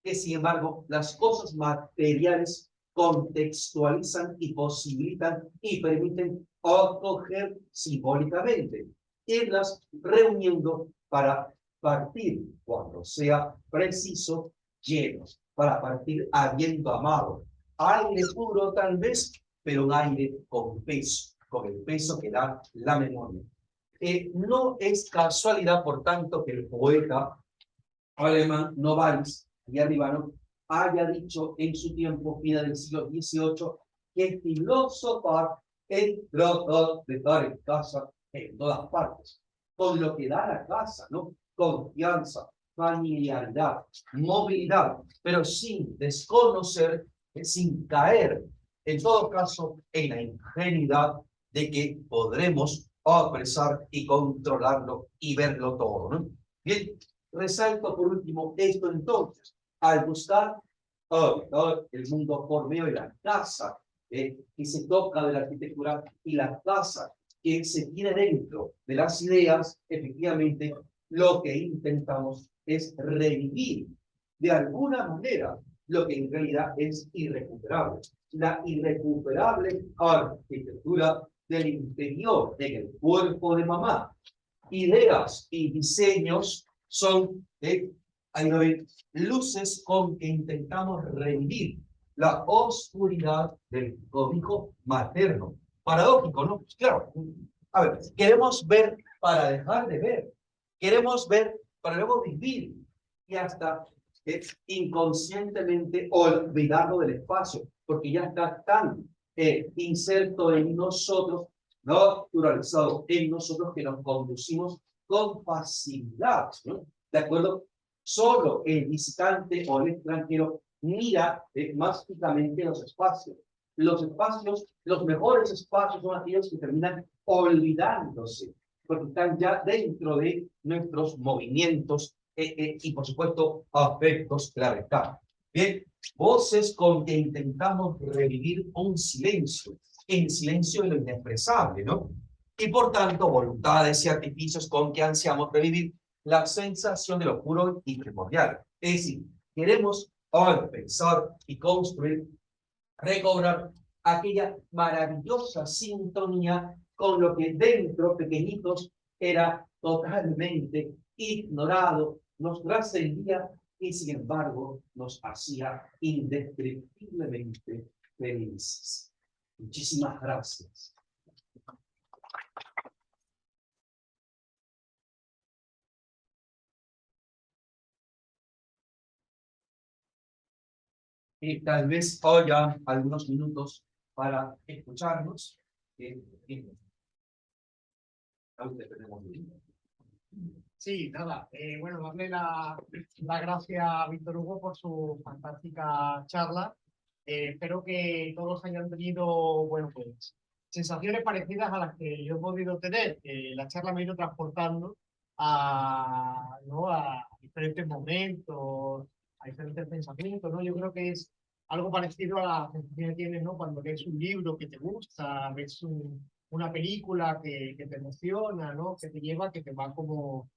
que sin embargo las cosas materiales contextualizan y posibilitan y permiten acoger simbólicamente, irlas reuniendo para partir cuando sea preciso, llenos, para partir habiendo amado. Aire puro tal vez, pero un aire con peso, con el peso que da la memoria. No es casualidad, por tanto, que el poeta alemán Novalis, arribano, haya dicho en su tiempo, final del siglo XVIII, que filosofar es tratar de estar en casa en todas partes, con lo que da la casa, ¿no? Confianza, familiaridad, movilidad, pero sin desconocer, sin caer, en todo caso, en la ingenuidad de que podremos apresar y controlarlo y verlo todo, ¿no? Bien, resalto por último esto entonces, al buscar el mundo por medio de la casa, que se toca de la arquitectura y la casa que se tiene dentro de las ideas, efectivamente, lo que intentamos es revivir de alguna manera lo que en realidad es irrecuperable. La irrecuperable arquitectura del interior, en el cuerpo de mamá. Ideas y diseños son luces con que intentamos revivir la oscuridad del código materno. Paradójico, ¿no? Claro. A ver, queremos ver para dejar de ver. Queremos ver para luego vivir. Y hasta inconscientemente olvidarlo del espacio, porque ya está tan inserto en nosotros, naturalizado en nosotros, que nos conducimos con facilidad, ¿no? ¿De acuerdo? Solo el visitante o el extranjero mira más fijamente los espacios. Los espacios, los mejores espacios son aquellos que terminan olvidándose, porque están ya dentro de nuestros movimientos y, por supuesto, afectos, claro está. Bien, voces con que intentamos revivir un silencio, el silencio de lo inexpresable, ¿no? Y por tanto, voluntades y artificios con que ansiamos revivir la sensación de lo puro y primordial. Es decir, queremos al pensar y construir, recobrar aquella maravillosa sintonía con lo que dentro, pequeñitos, era totalmente ignorado, nos trascendía y sin embargo nos hacía indescriptiblemente felices. Muchísimas gracias. Y tal vez haya algunos minutos para escucharnos. Sí, nada, bueno, darle la gracia a Víctor Hugo por su fantástica charla. Espero que todos hayan tenido, bueno, pues, sensaciones parecidas a las que yo he podido tener. La charla me ha ido transportando ¿no? a diferentes momentos, a diferentes pensamientos, ¿no? Yo creo que es algo parecido a la sensación que tienes, ¿no? Cuando lees un libro que te gusta, ves una película que te emociona, ¿no? Que te lleva, que te va como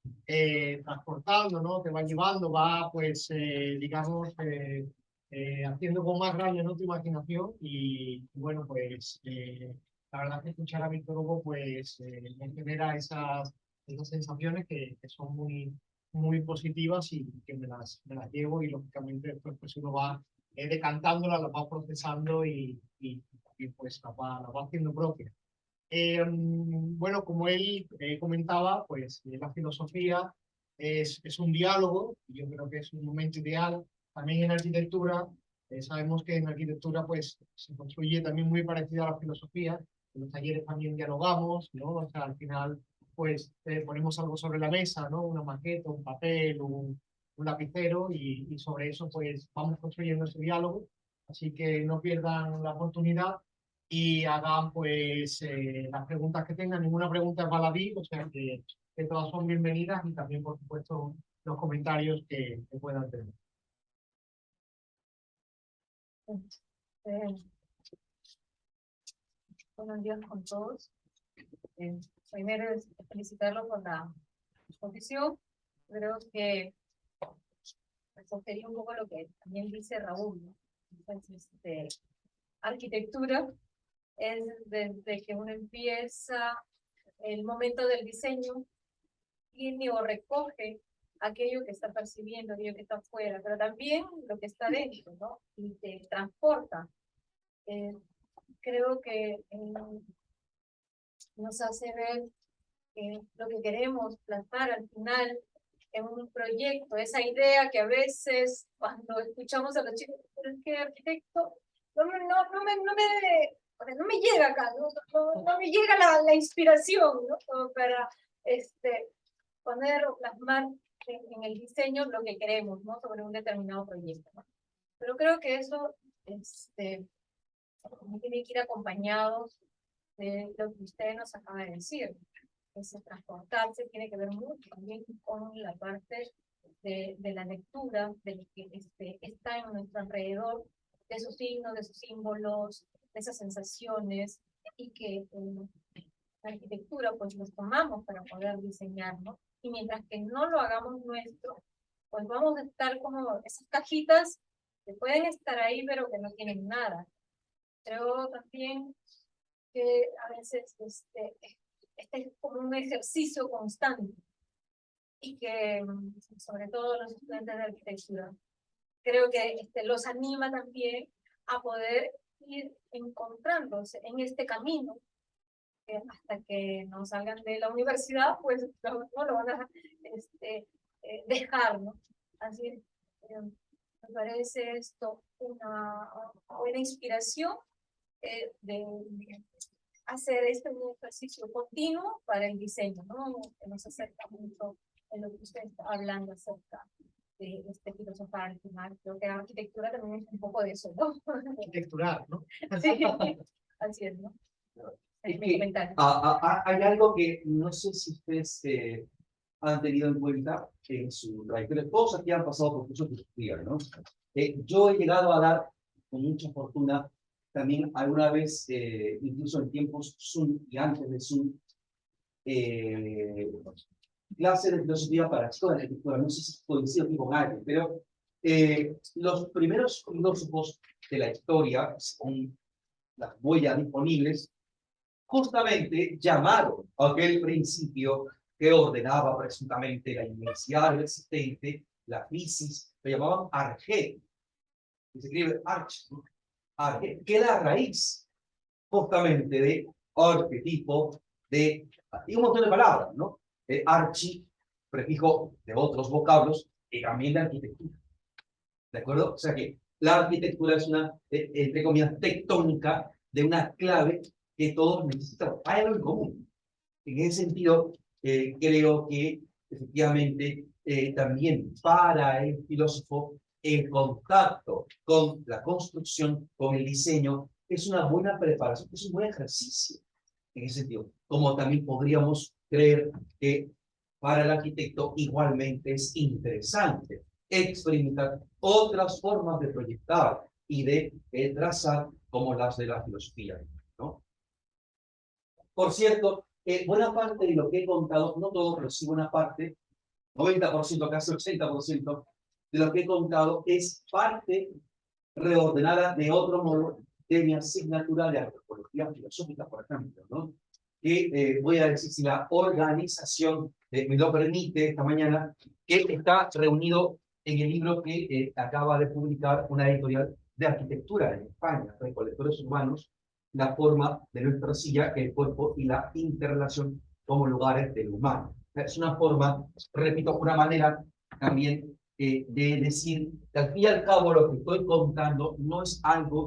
transportando, ¿no? Te va llevando, va, pues, digamos, haciendo como más grande, ¿no? Tu imaginación. Y bueno, pues, la verdad que escuchar a Víctor Hugo, pues, me genera esas sensaciones que son muy positivas y que me las llevo, y lógicamente después pues uno va decantándolas, las va procesando y pues las va haciendo propia. Bueno, como él comentaba, pues la filosofía es un diálogo, y yo creo que es un momento ideal. También en arquitectura, sabemos que en arquitectura pues se construye también muy parecida a la filosofía. En los talleres también dialogamos, ¿no? O sea, al final pues ponemos algo sobre la mesa, ¿no? Una maqueta, un papel, un lapicero, y sobre eso pues vamos construyendo ese diálogo. Así que no pierdan la oportunidad y hagan pues las preguntas que tengan. Ninguna pregunta es baladí, o sea que todas son bienvenidas, y también por supuesto los comentarios que puedan tener. Eh, Buenos días con todos. Primero es felicitarlo por la exposición. Creo que sostería un poco lo que también dice Raúl, ¿no? Entonces, arquitectura es desde que uno empieza el momento del diseño, tiene o recoge aquello que está percibiendo, aquello que está afuera, pero también lo que está dentro, ¿no? Y te transporta. Creo que nos hace ver lo que queremos plasmar al final en un proyecto, esa idea que a veces cuando escuchamos a los chicos, pero es que arquitecto, o sea, no me llega acá, no me llega la inspiración, ¿no? Como para poner o plasmar en el diseño lo que queremos, ¿no? Sobre un determinado proyecto, ¿no? Pero creo que eso tiene que ir acompañado de lo que usted nos acaba de decir. Ese transportarse tiene que ver mucho también con la parte de la lectura, de lo que está en nuestro alrededor, de esos signos, de esos símbolos, de esas sensaciones, y que la arquitectura pues los tomamos para poder diseñar, ¿no? Y mientras que no lo hagamos nuestro, pues vamos a estar como esas cajitas que pueden estar ahí pero que no tienen nada. Creo también que a veces este es como un ejercicio constante y que sobre todo los estudiantes de arquitectura creo que los anima también a poder ir encontrándose en este camino hasta que no salgan de la universidad, pues no lo van a dejar, ¿no? Así me parece esto una buena inspiración de hacer un ejercicio continuo para el diseño, ¿no? Que nos acerca mucho en lo que usted está hablando acerca de filosofar al final. Creo que la arquitectura también es un poco de eso, ¿no? Arquitectural, ¿no? Sí, así es, ¿no? Es Mi que comentario. hay algo que no sé si ustedes han tenido en cuenta en su trayectoria. Todos aquí han pasado por cursos de filosofía, ¿no? Yo he llegado a dar, con mucha fortuna, también alguna vez, incluso en tiempos Zoom y antes de Zoom, clase de filosofía para toda la arquitectura. No sé si coincido aquí con alguien, pero los primeros filósofos de la historia, según las huellas disponibles, justamente llamaron a aquel principio que ordenaba presuntamente la inmensidad del existente, la fisis, lo llamaban arge, que se escribe arch, ¿no? Arge, que es la raíz justamente de arquetipo, y un montón de palabras, ¿no? Archi, prefijo de otros vocablos, y también de arquitectura. ¿De acuerdo? O sea que la arquitectura es una, entre comillas, tectónica de una clave que todos necesitamos. Hay algo en común. En ese sentido, creo que efectivamente también para el filósofo el contacto con la construcción, con el diseño, es una buena preparación, es un buen ejercicio en ese sentido. Como también podríamos creer que para el arquitecto igualmente es interesante experimentar otras formas de proyectar y de trazar como las de la filosofía, ¿no? Por cierto, buena parte de lo que he contado, no todo, pero sí buena parte, 90%, casi 80% de lo que he contado es parte reordenada de otro modo de mi asignatura de antropología filosófica, por ejemplo, ¿no? Que voy a decir si la organización me lo permite esta mañana, que está reunido en el libro que acaba de publicar una editorial de arquitectura en España, Recolectores Urbanos, la forma de nuestra silla, el cuerpo y la interrelación como lugares del humano. Es una forma, repito, una manera también de decir que al fin y al cabo lo que estoy contando no es algo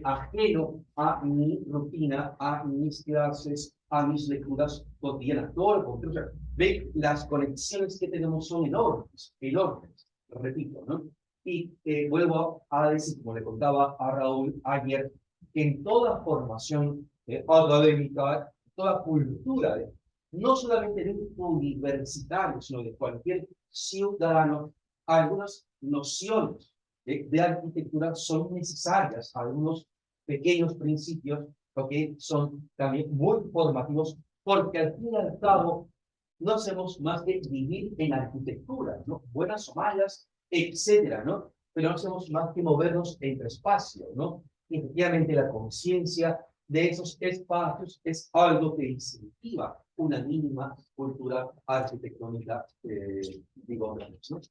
ajeno a mi rutina, a mis clases, a mis lecturas cotidianas. Todo lo contrario. O sea, ve, las conexiones que tenemos son enormes, enormes, repito, ¿no? Y vuelvo a decir, como le contaba a Raúl ayer, que en toda formación académica, toda cultura, no solamente de un universitario, sino de cualquier ciudadano, algunas nociones de arquitectura son necesarias, algunos pequeños principios que son también muy formativos, porque al fin y al cabo no hacemos más que vivir en arquitectura, ¿no? Buenas o malas, etcétera, ¿no? Pero no hacemos más que movernos entre espacios, ¿no? Y efectivamente la conciencia de esos espacios es algo que incentiva una mínima cultura arquitectónica, digo, ¿no?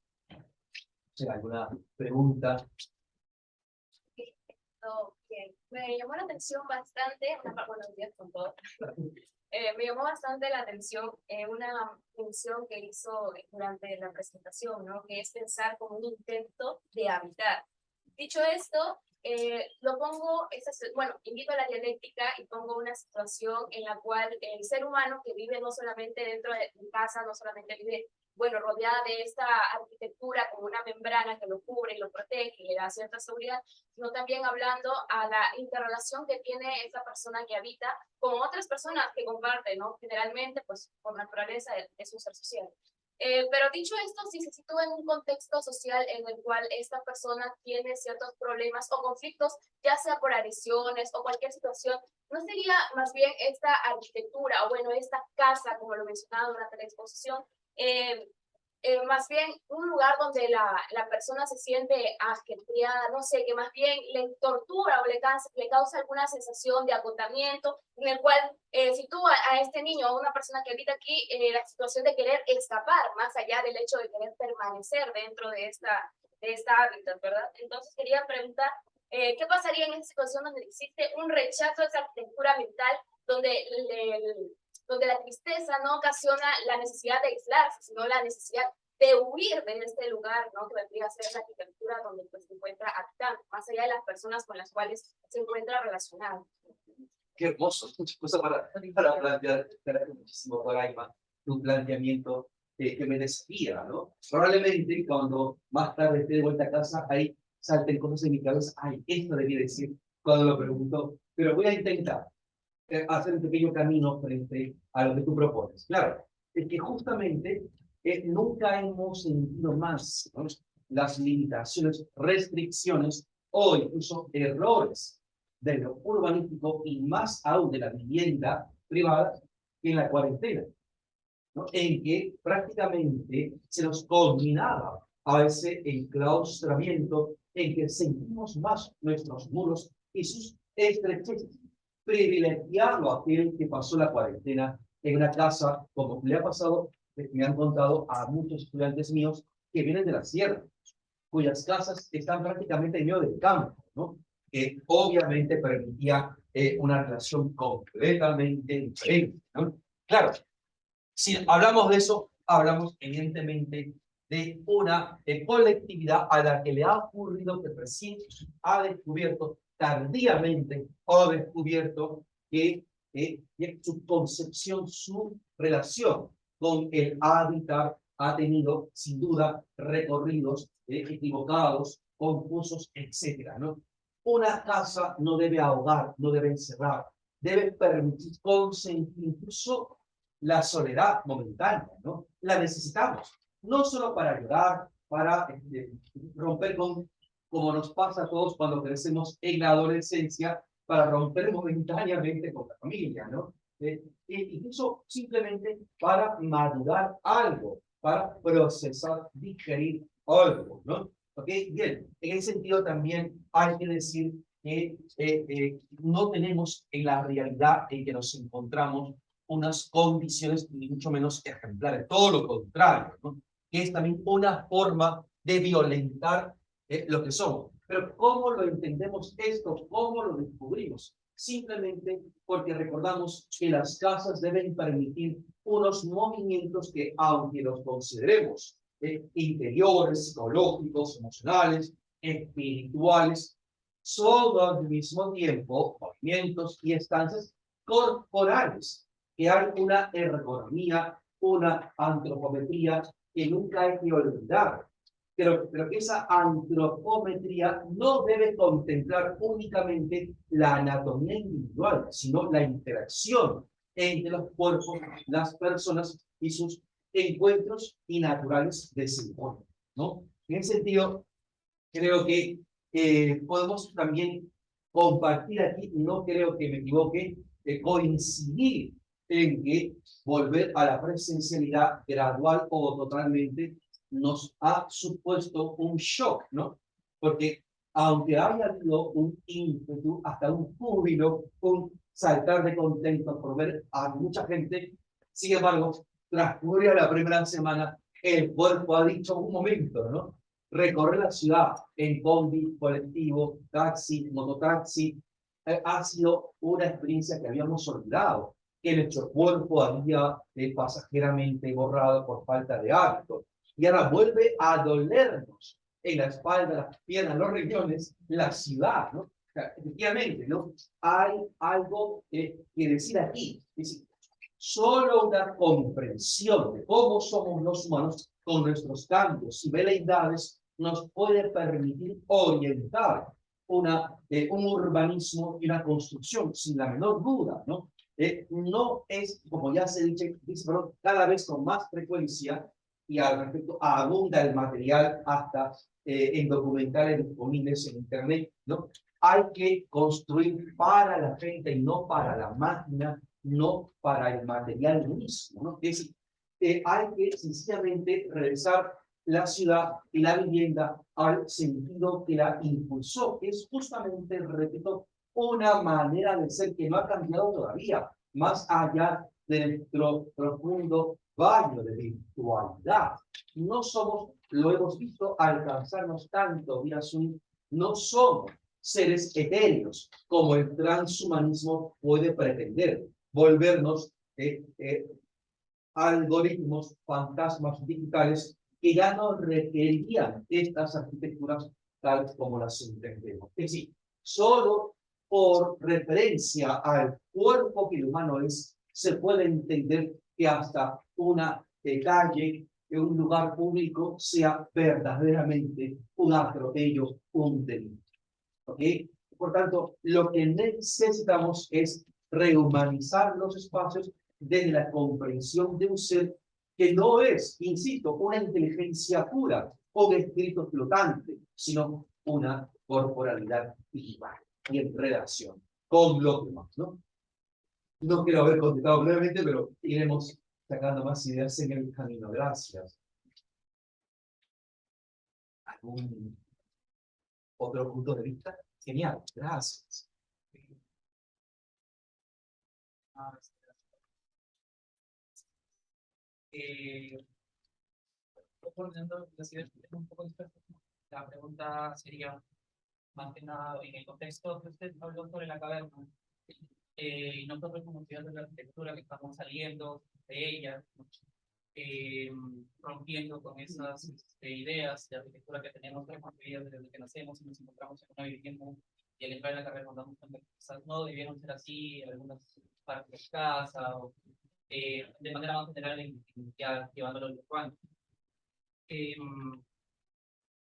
¿Alguna pregunta? No, bien. Me llamó la atención bastante, buenos días con todos, Me llamó bastante la atención una función que hizo durante la presentación, ¿no? Que es pensar como un intento de habitar. Dicho esto, lo pongo, bueno, invito a la dialéctica y pongo una situación en la cual el ser humano que vive no solamente dentro de casa, no solamente vive, bueno, rodeada de esta arquitectura como una membrana que lo cubre y lo protege y le da cierta seguridad, sino también hablando a la interrelación que tiene esa persona que habita con otras personas que comparten, ¿no? Generalmente, pues, por naturaleza es un ser social. Pero dicho esto, si se sitúa en un contexto social en el cual esta persona tiene ciertos problemas o conflictos, ya sea por adicciones o cualquier situación, ¿no sería más bien esta arquitectura o bueno, esta casa, como lo mencionaba durante la exposición, más bien un lugar donde la persona se siente ajetreada, no sé, que más bien le tortura o le causa alguna sensación de agotamiento, en el cual sitúa a este niño, a una persona que habita aquí, la situación de querer escapar, más allá del hecho de querer permanecer dentro de esta hábitat, ¿verdad? Entonces quería preguntar, ¿qué pasaría en esa situación donde existe un rechazo a esa arquitectura mental, donde la tristeza no ocasiona la necesidad de aislarse, sino la necesidad de huir de este lugar, ¿no? Que vendría a ser la arquitectura donde pues, se encuentra habitando, más allá de las personas con las cuales se encuentra relacionado? Qué hermoso, muchas cosas para plantear. Te agradezco muchísimo, Doraima, tu planteamiento que me desafía, ¿no? Probablemente cuando más tarde esté de vuelta a casa, ahí salten cosas en mi cabeza. Ay, esto debía decir cuando lo pregunto, pero voy a intentar hacer un pequeño camino frente a lo que tú propones. Claro, es que justamente nunca hemos sentido más, ¿no?, las limitaciones, restricciones o incluso errores de lo urbanístico y más aún de la vivienda privada que en la cuarentena, ¿no?, en que prácticamente se nos combinaba a ese enclaustramiento en que sentimos más nuestros muros y sus estrecheces, privilegiando a aquel que pasó la cuarentena en una casa, como le ha pasado, me han contado a muchos estudiantes míos que vienen de la sierra, cuyas casas están prácticamente en medio del campo, ¿no? Obviamente permitía una relación completamente diferente, ¿no? Claro, si hablamos de eso, hablamos evidentemente de una colectividad a la que le ha ocurrido que recién ha descubierto tardíamente o ha descubierto que su concepción, su relación con el hábitat ha tenido sin duda recorridos equivocados, confusos, etcétera, ¿no? Una casa no debe ahogar, no debe encerrar, debe permitir consentir incluso la soledad momentánea, ¿no? La necesitamos, no solo para ayudar, para romper con, como nos pasa a todos cuando crecemos en la adolescencia, para romper momentáneamente con la familia, ¿no? Incluso simplemente para madurar algo, para procesar, digerir algo, ¿no? ¿Ok? Bien, en ese sentido también hay que decir que no tenemos en la realidad en que nos encontramos unas condiciones ni mucho menos ejemplares, todo lo contrario, ¿no?, que es también una forma de violentar lo que somos. Pero ¿cómo lo entendemos esto? ¿Cómo lo descubrimos? Simplemente porque recordamos que las casas deben permitir unos movimientos que, aunque los consideremos interiores, psicológicos, emocionales, espirituales, son al mismo tiempo movimientos y estancias corporales, que hay una ergonomía, una antropometría que nunca hay que olvidar. Pero que esa antropometría no debe contemplar únicamente la anatomía individual, sino la interacción entre los cuerpos, las personas y sus encuentros y naturales desencuentros, ¿no? En ese sentido, creo que podemos también compartir aquí, no creo que me equivoque, coincidir en que volver a la presencialidad gradual o totalmente nos ha supuesto un shock, ¿no? Porque aunque haya habido un ímpetu, hasta un júbilo, un saltar de contento por ver a mucha gente, sin embargo, transcurre la primera semana, el cuerpo ha dicho un momento, ¿no? Recorrer la ciudad en combi, colectivo, taxi, mototaxi, ha sido una experiencia que habíamos olvidado. que nuestro cuerpo había pasajeramente borrado por falta de hábito. Y ahora vuelve a dolernos en la espalda, las piernas, los riñones, la ciudad, ¿no? O sea, efectivamente, ¿no? Hay algo que decir aquí. Es decir, solo una comprensión de cómo somos los humanos con nuestros cambios y veleidades nos puede permitir orientar un urbanismo y una construcción, sin la menor duda, ¿no? No es, como ya se dice, pero cada vez con más frecuencia, y al respecto abunda el material hasta en documentales disponibles en Internet, ¿no? Hay que construir para la gente y no para la máquina, no para el material mismo, ¿no? Es decir, hay que sencillamente regresar la ciudad y la vivienda al sentido que la impulsó. Es justamente, repito, una manera de ser que no ha cambiado todavía, más allá de nuestro profundo baño de virtualidad. No somos, lo hemos visto alcanzarnos tanto vía Zoom, no somos seres etéreos como el transhumanismo puede pretender, volvernos algoritmos, fantasmas digitales que ya no requerían estas arquitecturas tal como las entendemos. Es decir, solo por referencia al cuerpo que el humano es, se puede entender que hasta una calle, un lugar público, sea verdaderamente un atropello, un delito. ¿Ok? Por tanto, lo que necesitamos es rehumanizar los espacios desde la comprensión de un ser que no es, insisto, una inteligencia pura o un espíritu flotante, sino una corporalidad viva y en relación con lo demás, ¿no? No quiero haber contestado brevemente, pero iremos sacando más ideas en el camino. Gracias. ¿Algún otro punto de vista? Genial, gracias. Un poco disperso. La pregunta sería, más que nada, en el contexto que usted habló sobre la caverna, y nosotros como estudiantes de la arquitectura que estamos saliendo de ella, rompiendo con esas ideas de arquitectura que tenemos preconcebidas desde que nacemos y nos encontramos en una vivienda y al entrar en la carrera nos damos cuenta que quizás no debieron ser así, algunas partes de casa, o de manera más general, ya llevándolo al urbano.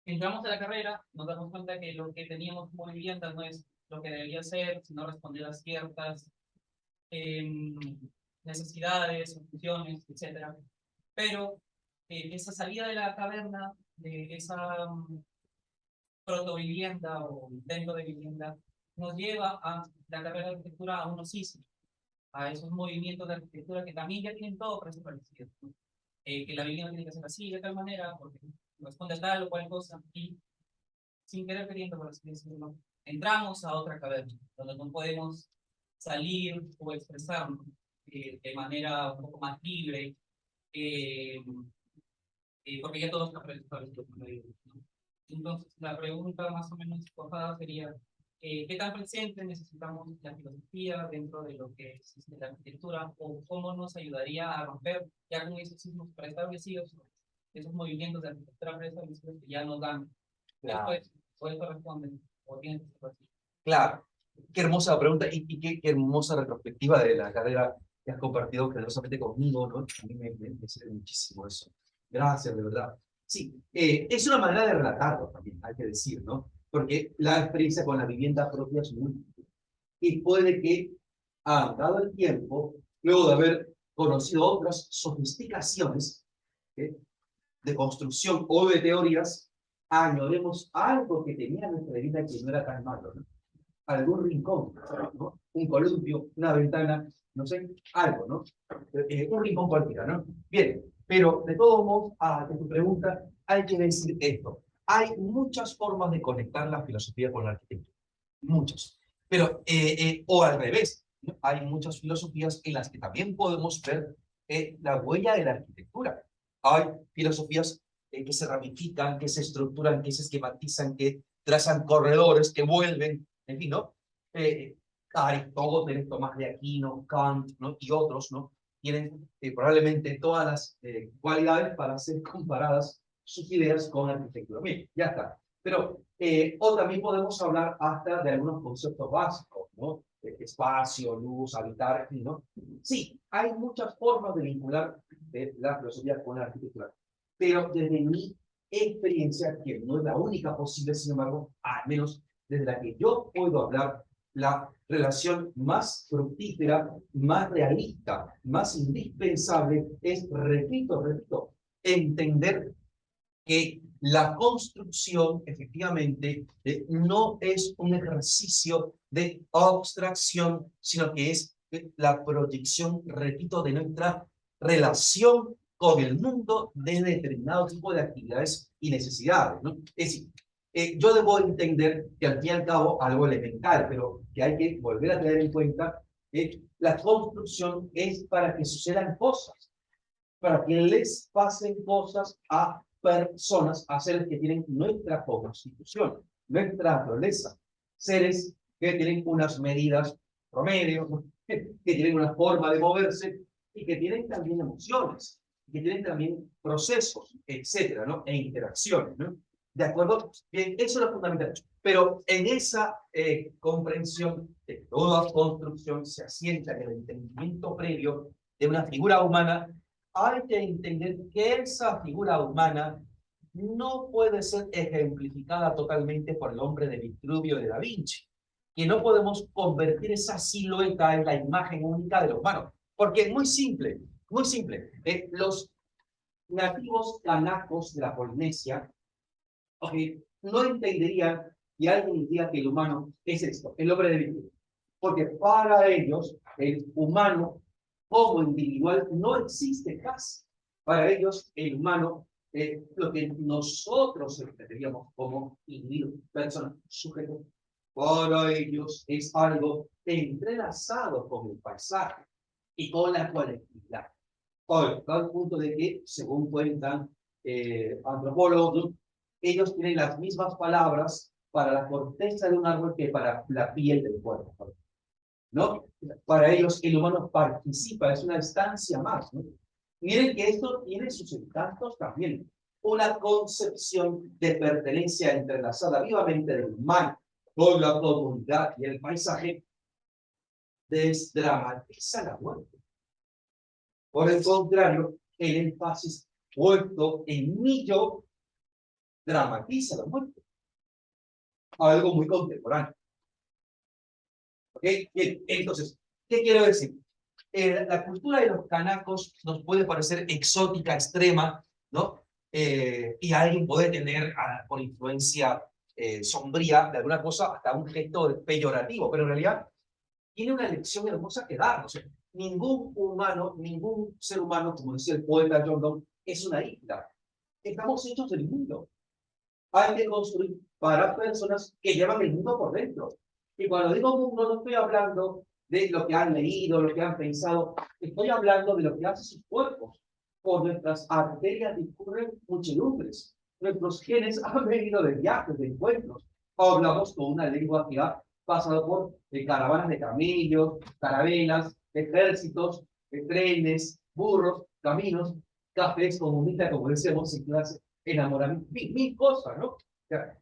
Entramos a la carrera, nos damos cuenta que lo que teníamos como vivienda no es lo que debería ser, sino responder a ciertas necesidades, funciones, etc. Pero esa salida de la caverna, de esa protovivienda o intento de vivienda, nos lleva a la carrera de arquitectura a unos sismos, a esos movimientos de arquitectura que también ya tienen todo preestablecido, ¿no? Que la vivienda tiene que ser así, de tal manera, porque responde a tal o cual cosa, y sin querer queriendo, por así decirlo, entramos a otra caverna, donde no podemos salir o expresarnos de manera un poco más libre, porque ya todo está preestablecido. Entonces, la pregunta más o menos enfocada sería, ¿qué tan presente necesitamos la filosofía dentro de lo que existe la arquitectura, o cómo nos ayudaría a romper ya con esos sismos preestablecidos, esos movimientos de arquitectura preestablecidos que ya nos dan? Claro. Después, por eso responden, o tienen que ser así. Claro, qué hermosa pregunta y qué hermosa retrospectiva de la carrera que has compartido generosamente conmigo, ¿no? A mí me sirve muchísimo eso. Gracias, de verdad. Sí, es una manera de relatarlo también, hay que decir, ¿no? Porque la experiencia con la vivienda propia es múltiple. Y puede que, dado el tiempo, luego de haber conocido otras sofisticaciones de construcción o de teorías, añoremos algo que tenía nuestra vida que no era tan malo, ¿no? Algún rincón, ¿no? Un columpio, una ventana, no sé, algo, ¿no? Un rincón cualquiera, ¿no? Bien, pero de todos modos, a tu pregunta, hay que decir esto. Hay muchas formas de conectar la filosofía con la arquitectura, muchas. Pero, o al revés, ¿no? Hay muchas filosofías en las que también podemos ver la huella de la arquitectura. Hay filosofías que se ramifican, que se estructuran, que se esquematizan, que trazan corredores, que vuelven, en fin, ¿no? Aristóteles, Tomás de Aquino, Kant, ¿no? Y otros, ¿no? Tienen probablemente todas las cualidades para ser comparadas sus ideas con la arquitectura. Bien, ya está. Pero o también podemos hablar hasta de algunos conceptos básicos, ¿no? Espacio, luz, habitar, ¿no? Sí, hay muchas formas de vincular la filosofía con la arquitectura, pero desde mi experiencia, que no es la única posible, sin embargo, al menos desde la que yo puedo hablar, la relación más fructífera, más realista, más indispensable es, repito, entender que la construcción efectivamente no es un ejercicio de abstracción, sino que es la proyección, repito, de nuestra relación con el mundo de determinado tipo de actividades y necesidades, ¿no? Es decir, yo debo entender que al fin y al cabo algo elemental, pero que hay que volver a tener en cuenta que la construcción es para que sucedan cosas, para que les pasen cosas a personas, a seres que tienen nuestra constitución, nuestra naturaleza, seres que tienen unas medidas promedio, ¿no? Que tienen una forma de moverse y que tienen también emociones, que tienen también procesos, etcétera, ¿no? E interacciones, ¿no? ¿De acuerdo? Bien, eso es lo fundamental. Pero en esa comprensión de que toda construcción se asienta en el entendimiento previo de una figura humana, hay que entender que esa figura humana no puede ser ejemplificada totalmente por el hombre de Vitruvio de Da Vinci, que no podemos convertir esa silueta en la imagen única de los humanos, porque es muy simple, muy simple. Los nativos canacos de la Polinesia, no entenderían que alguien diga que el humano es esto, el hombre de Vitruvio, porque para ellos el humano como individual no existe casi. Para ellos, el humano, lo que nosotros entenderíamos como individuo, persona, sujeto, para ellos es algo entrelazado con el paisaje y con la colectividad. Al tal punto de que, según cuentan antropólogos, ellos tienen las mismas palabras para la corteza de un árbol que para la piel del cuerpo, ¿no? Para ellos el humano participa, es una estancia más, ¿no? Miren que esto tiene sus encantos también. Una concepción de pertenencia entrelazada vivamente del humano con la comunidad y el paisaje desdramatiza la muerte. Por el contrario, el énfasis puesto en mí yo dramatiza la muerte. Algo muy contemporáneo. ¿Ok? Bien, entonces, ¿qué quiero decir? La cultura de los canacos nos puede parecer exótica, extrema, ¿no? Y alguien puede tener, por influencia sombría de alguna cosa, hasta un gesto peyorativo, pero en realidad tiene una lección hermosa que dar. O sea, ningún humano, ningún ser humano, como decía el poeta John Donne, es una isla. Estamos hechos del mundo. Hay que construir para personas que llevan el mundo por dentro. Y cuando digo mundo, no estoy hablando de lo que han leído, lo que han pensado, estoy hablando de lo que hacen sus cuerpos. Por nuestras arterias discurren muchedumbres. Nuestros genes han venido de viajes, de encuentros. Hablamos con una lengua que ha pasado por caravanas de camellos, carabelas, ejércitos, trenes, burros, caminos, cafés comunistas, como decíamos en clase, enamoramiento, mil cosas, ¿no? O sea,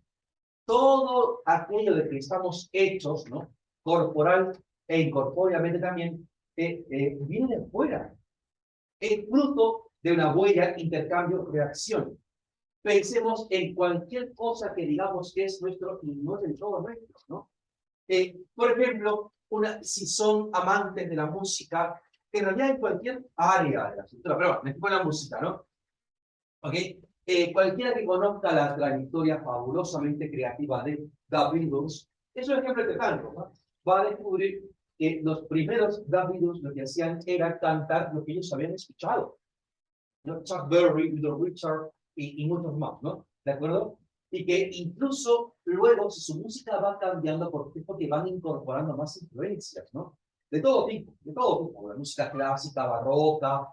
todo aquello de que estamos hechos, ¿no? Corporal e incorpóreamente también, viene de fuera. Es fruto de una huella, intercambio, reacción. Pensemos en cualquier cosa que digamos que es nuestro y no es del todo nuestro, ¿no? Por ejemplo, si son amantes de la música, en realidad en cualquier área de la cultura, pero me explico la música, ¿no? ¿Ok? Cualquiera que conozca la trayectoria fabulosamente creativa de The Beatles, es un ejemplo de canto, ¿no? Va a descubrir que los primeros The Beatles lo que hacían era cantar lo que ellos habían escuchado, ¿no? Chuck Berry, Little Richard y muchos más, ¿no? ¿De acuerdo? Y que incluso luego, si su música va cambiando porque van incorporando más influencias, ¿no? De todo tipo, la música clásica, barroca,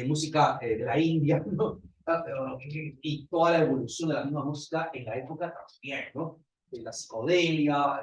música de la India, ¿no? Y toda la evolución de la misma música en la época también, ¿no? De la psicodelia,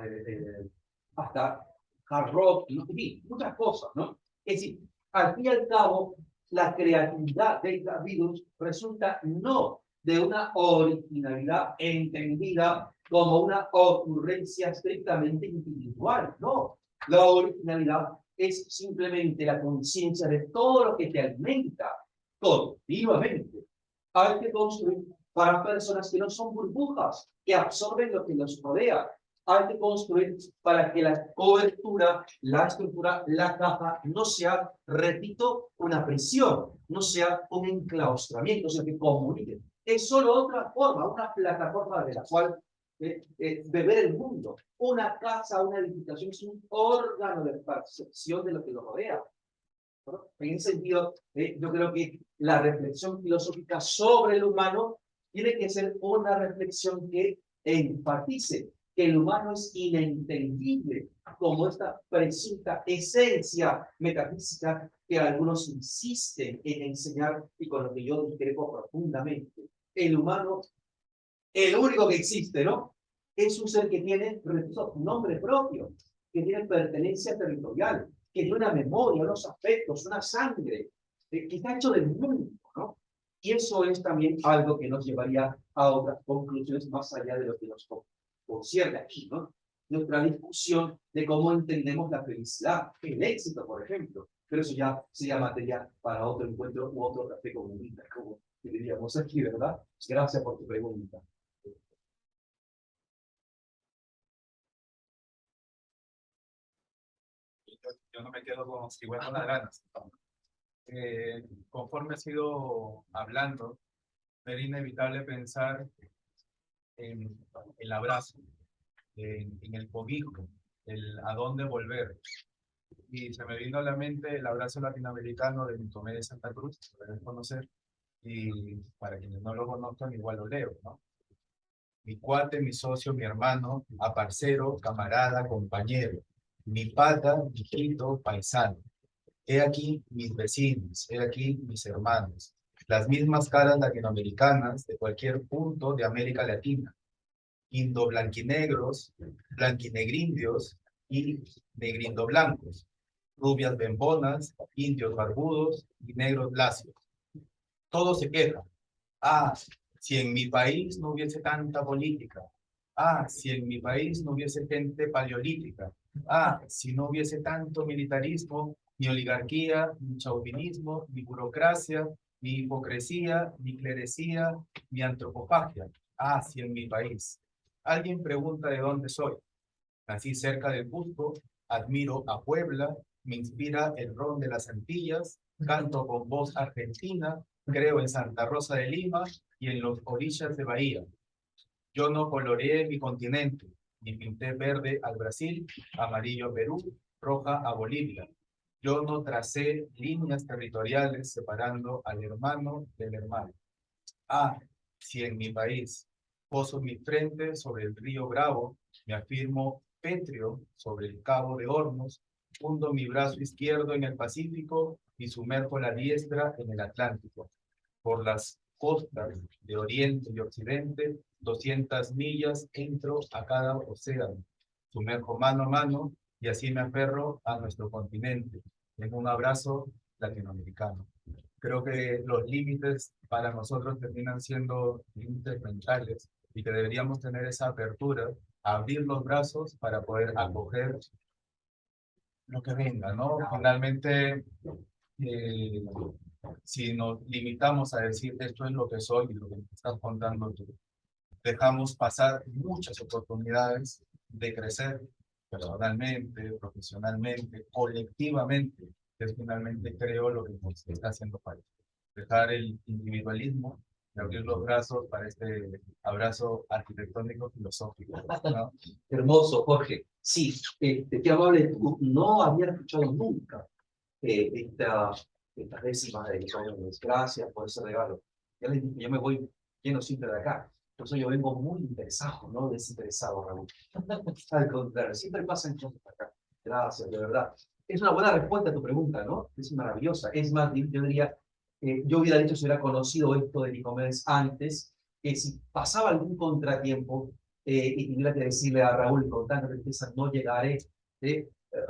hasta hard rock, ¿no? En fin, muchas cosas, ¿no? Es decir, al fin y al cabo, la creatividad de Davidus resulta no de una originalidad entendida como una ocurrencia estrictamente individual, no. La originalidad es simplemente la conciencia de todo lo que te alimenta continuamente. Hay que construir para personas que no son burbujas, que absorben lo que nos rodea. Hay que construir para que la cobertura, la estructura, la caja no sea, repito, una prisión, no sea un enclaustramiento, sino que comunique. Es solo otra forma, una plataforma de la cual beber el mundo. Una casa, una edificación es un órgano de percepción de lo que nos rodea. ¿No? En ese sentido, yo creo que la reflexión filosófica sobre el humano tiene que ser una reflexión que enfatice que el humano es inentendible como esta presunta esencia metafísica que algunos insisten en enseñar y con lo que yo discrepo profundamente. El humano, el único que existe, ¿no? Es un ser que tiene, repito, nombre propio, que tiene pertenencia territorial, que tiene una memoria, unos afectos, una sangre, que está hecho del mundo, ¿no? Y eso es también algo que nos llevaría a otras conclusiones más allá de lo que nos concierne aquí, ¿no? Nuestra discusión de cómo entendemos la felicidad, el éxito, por ejemplo. Pero eso ya sería materia para otro encuentro u otro café comunista, como diríamos aquí, ¿verdad? Gracias por tu pregunta. Yo no me quedo con si bueno las ganas. Conforme he sido hablando, era inevitable pensar en el abrazo, en el cobijo, el a dónde volver. Y se me vino a la mente el abrazo latinoamericano de Nicomedes de Santa Cruz, que deben conocer, y para quienes no lo conozcan, igual lo leo, ¿no? Mi cuate, mi socio, mi hermano, aparcero, camarada, compañero, mi pata, hijito, paisano. He aquí mis vecinos, he aquí mis hermanos, las mismas caras latinoamericanas de cualquier punto de América Latina, indo-blanquinegros, blanquinegrindios y negrindo-blancos, rubias bembonas, indios barbudos y negros lacios. Todos se quejan. Ah, si en mi país no hubiese tanta política. Ah, si en mi país no hubiese gente paleolítica. Ah, si no hubiese tanto militarismo, ni oligarquía, ni chauvinismo, ni burocracia, ni hipocresía, ni clerecía, ni antropofagia. Ah, si en mi país. Alguien pregunta de dónde soy. Nací cerca del Cusco, admiro a Puebla, me inspira el ron de las Antillas, canto con voz argentina, creo en Santa Rosa de Lima y en los orillas de Bahía. Yo no coloreé mi continente, ni pinté verde al Brasil, amarillo a Perú, roja a Bolivia. Yo no tracé líneas territoriales separando al hermano del hermano. Ah, si en mi país poso mi frente sobre el río Bravo, me afirmo pétreo sobre el cabo de Hornos, hundo mi brazo izquierdo en el Pacífico y sumerjo la diestra en el Atlántico. Por las costas de Oriente y Occidente, 200 millas entro a cada océano. Sumerjo mano a mano y así me aferro a nuestro continente en un abrazo latinoamericano. Creo que los límites para nosotros terminan siendo límites mentales y que deberíamos tener esa apertura, abrir los brazos para poder acoger lo que venga, ¿no? Finalmente, si nos limitamos a decir esto es lo que soy y lo que me estás contando tú, dejamos pasar muchas oportunidades de crecer personalmente, profesionalmente, colectivamente, que es finalmente creo lo que nos está haciendo falta. Dejar el individualismo y abrir los brazos para este abrazo arquitectónico filosófico, ¿no? Hermoso, Jorge. Sí, qué amable tú. No había escuchado nunca estas décimas de Nicomedes. Gracias por ese regalo. Ya les dije, yo me voy lleno siempre de acá. Por eso yo vengo muy interesado, no desinteresado, Raúl. Al contrario, siempre pasan cosas acá. Gracias, de verdad. Es una buena respuesta a tu pregunta, ¿no? Es maravillosa. Es más, yo diría, yo hubiera dicho si hubiera conocido esto de Nicomedes antes, que si pasaba algún contratiempo y tuviera que decirle a Raúl con tanta tristeza, no llegaré,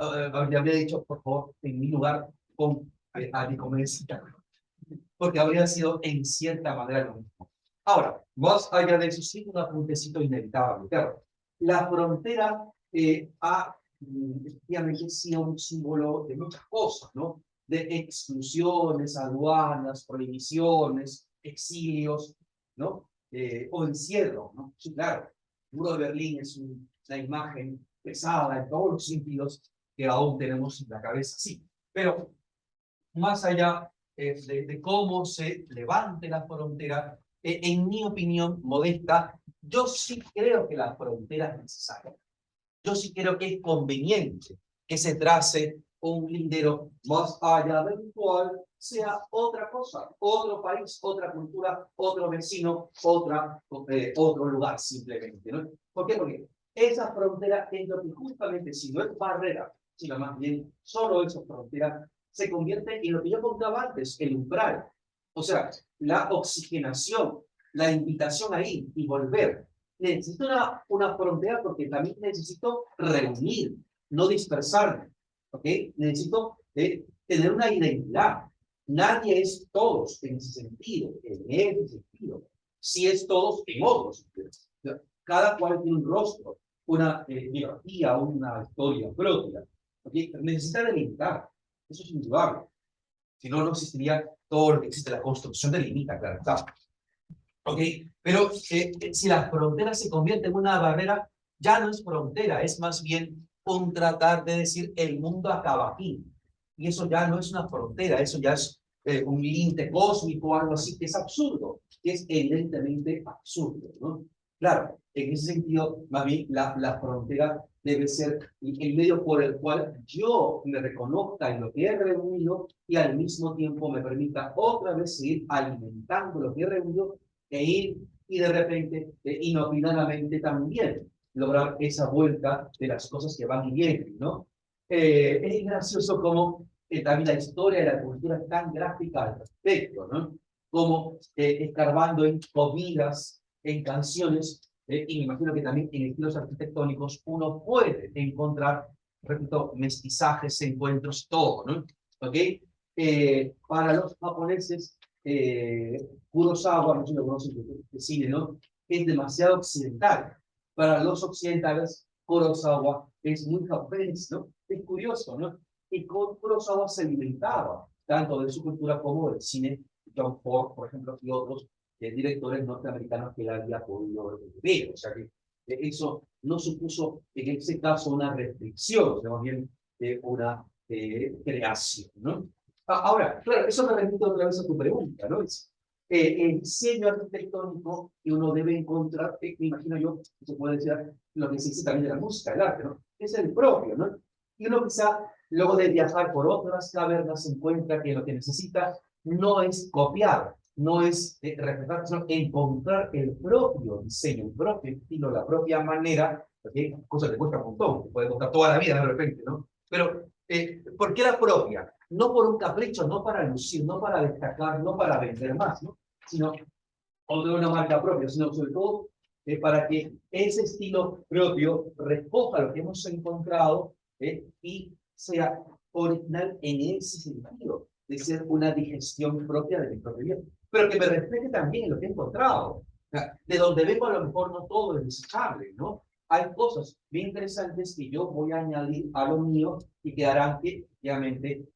habría dicho, por favor, en mi lugar, con a mi comensita, porque habría sido en cierta manera lo mismo. Ahora, más allá de eso, sí, un apuntecito inevitable. Claro, la frontera efectivamente sido un símbolo de muchas cosas, ¿no? De exclusiones, aduanas, prohibiciones, exilios, ¿no? O encierro, ¿no? Sí, claro, el muro de Berlín es una imagen pesada en todos los sentidos que aún tenemos en la cabeza, sí. Pero más allá de cómo se levante la frontera, en mi opinión modesta, yo sí creo que la frontera es necesaria. Yo sí creo que es conveniente que se trace un lindero más allá del cual sea otra cosa, otro país, otra cultura, otro vecino, otro lugar simplemente, ¿no? ¿Por qué? Porque esa frontera es lo que justamente, si no es barrera, sino más bien solo esa frontera, se convierte en lo que yo contaba antes, el umbral. O sea, la oxigenación, la invitación a ir y volver. Necesito una frontera porque también necesito reunir, no dispersarme, ¿ok? Necesito tener una identidad. Nadie es todos en ese sentido, sí es todos en otros sentidos. Cada cual tiene un rostro, una biografía, una historia propia, ¿ok? Necesita delimitar, eso es indudable. Si no, no existiría todo lo que existe, la construcción delimita, claro está. ¿Ok? Pero si la frontera se convierte en una barrera, ya no es frontera, es más bien un tratar de decir el mundo acaba aquí. Y eso ya no es una frontera, eso ya es un límite cósmico o algo así, que es absurdo, que es evidentemente absurdo, ¿no? Claro, en ese sentido, más bien la frontera debe ser el medio por el cual yo me reconozca en lo que he reunido y al mismo tiempo me permita otra vez seguir alimentando lo que he reunido e ir y de repente, inopinadamente también, lograr esa vuelta de las cosas que van y vienen, ¿no? Es gracioso como también la historia de la cultura es tan gráfica al respecto, ¿no? Como escarbando en comidas, en canciones, y me imagino que también en estilos arquitectónicos uno puede encontrar, repito, mestizajes, encuentros, todo, ¿no? ¿Ok? Para los japoneses, Kurosawa, no sé si lo conocen de cine, ¿no? Es demasiado occidental. Para los occidentales, Kurosawa es muy japonés, ¿no? Es curioso, ¿no? Y Kurosawa se alimentaba tanto de su cultura como del cine. John Ford, por ejemplo, y otros directores norteamericanos que él había podido ver. O sea que eso no supuso en ese caso una restricción, sino más bien una creación, ¿no? Ahora, claro, eso me remite otra vez a tu pregunta, ¿no? El diseño arquitectónico que uno debe encontrar, me imagino yo, se puede decir lo que se dice también de la música, el arte, ¿no? Es el propio, ¿no? Y uno quizá, luego de viajar por otras cavernas, se encuentra que lo que necesita no es copiar, no es reflejar, sino encontrar el propio diseño, el propio estilo, la propia manera, porque cosa que cuesta un montón, que puede costar toda la vida de repente, ¿no? Pero, ¿por qué la propia? No por un capricho, no para lucir, no para destacar, no para vender más, ¿no? Sino, o de una marca propia, sino sobre todo para que ese estilo propio recoja lo que hemos encontrado y sea original en ese sentido, de ser una digestión propia de mi propio vida, pero que me refleje también en lo que he encontrado. O sea, de donde vengo a lo mejor no todo es desechable, ¿no? Hay cosas bien interesantes que yo voy a añadir a lo mío y que harán que, obviamente,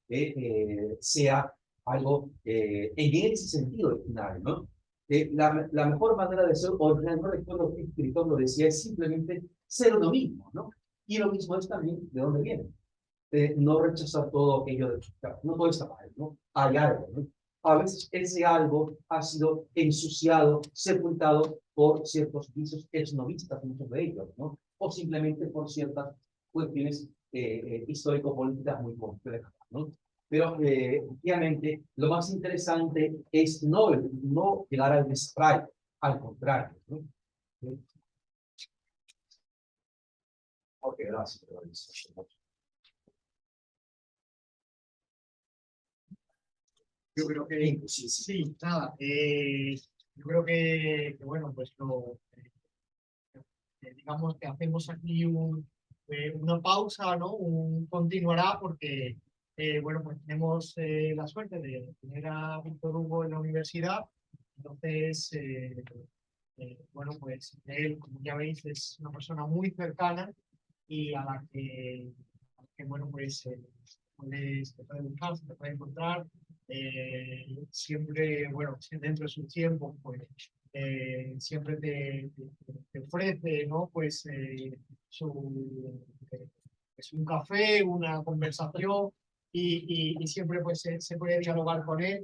sea algo en ese sentido original, ¿no? La mejor manera de ser original, no recuerdo qué escritor lo decía, es simplemente ser uno mismo, ¿no? Y lo mismo es también de dónde viene. No rechazar todo aquello de no todo está mal, ¿no? Hay algo, ¿no? A veces ese algo ha sido ensuciado, sepultado por ciertos vicios esnovistas, muchos de ellos, ¿no? O simplemente por ciertas cuestiones histórico-políticas muy complejas, ¿no? Pero obviamente lo más interesante es no llegar al desarrollo, al contrario, ¿no? Ok, gracias. Yo creo que sí, nada. Yo creo que bueno, pues digamos que hacemos aquí una pausa, ¿no? Un continuará porque, bueno, pues tenemos la suerte de tener a Víctor Hugo en la universidad. Entonces, bueno, pues él, como ya veis, es una persona muy cercana y bueno, pues te puede buscar, se te puede encontrar. Siempre, bueno, dentro de sus tiempos, pues siempre te ofrece, ¿no? Pues es un café, una conversación y siempre pues se puede dialogar con él.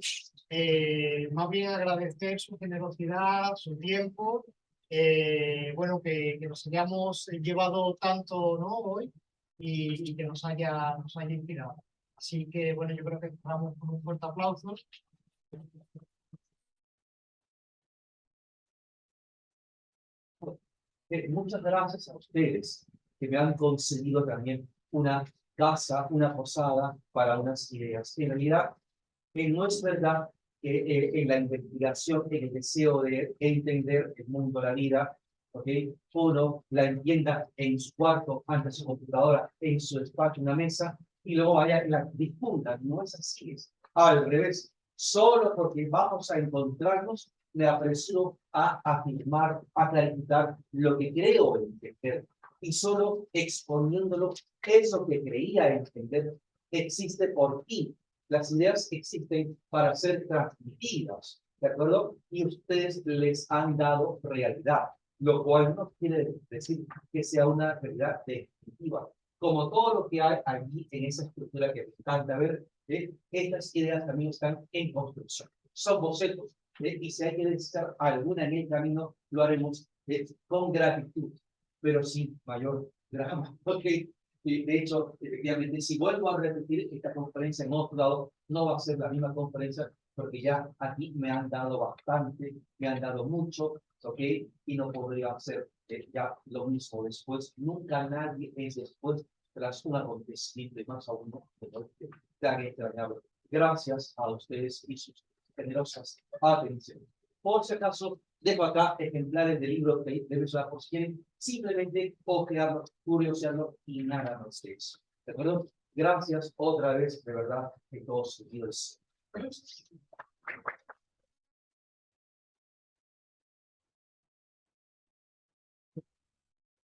Más bien agradecer su generosidad, su tiempo, bueno, que nos hayamos llevado tanto, ¿no? Hoy y que nos haya inspirado. Así que, bueno, yo creo que cerramos con un fuerte aplauso. Muchas gracias a ustedes que me han concedido también una casa, una posada para unas ideas. En realidad, no es verdad que en la investigación, en el deseo de entender el mundo, la vida, ¿okay? Uno la entienda en su cuarto, ante su computadora, en su despacho, una mesa, y luego vaya y la disputa. No es así, es al revés. Solo porque vamos a encontrarnos, me apresuro a afirmar, a clarificar lo que creo entender. Y solo exponiéndolo, eso que creía entender existe por fin. Las ideas existen para ser transmitidas, ¿de acuerdo? Y ustedes les han dado realidad, lo cual no quiere decir que sea una realidad definitiva. Como todo lo que hay allí en esa estructura que me encanta ver, estas ideas también están en construcción. Son bocetos, y si hay que necesitar alguna en el camino, lo haremos con gratitud, pero sin mayor drama. Porque de hecho, efectivamente, si vuelvo a repetir esta conferencia en otro lado, no va a ser la misma conferencia, porque ya aquí me han dado bastante, me han dado mucho, ¿ok? Y no podría hacer ya lo mismo después. Nunca nadie es después tras un acontecimiento, y más aún no, tan extrañable. Gracias a ustedes y sus generosas atenciones. Por si acaso, dejo acá ejemplares del libro que deben usar por si quieren simplemente ojearlo, curiosearlo y nada más de eso. ¿De acuerdo? Gracias otra vez, de verdad, de todos sentidos.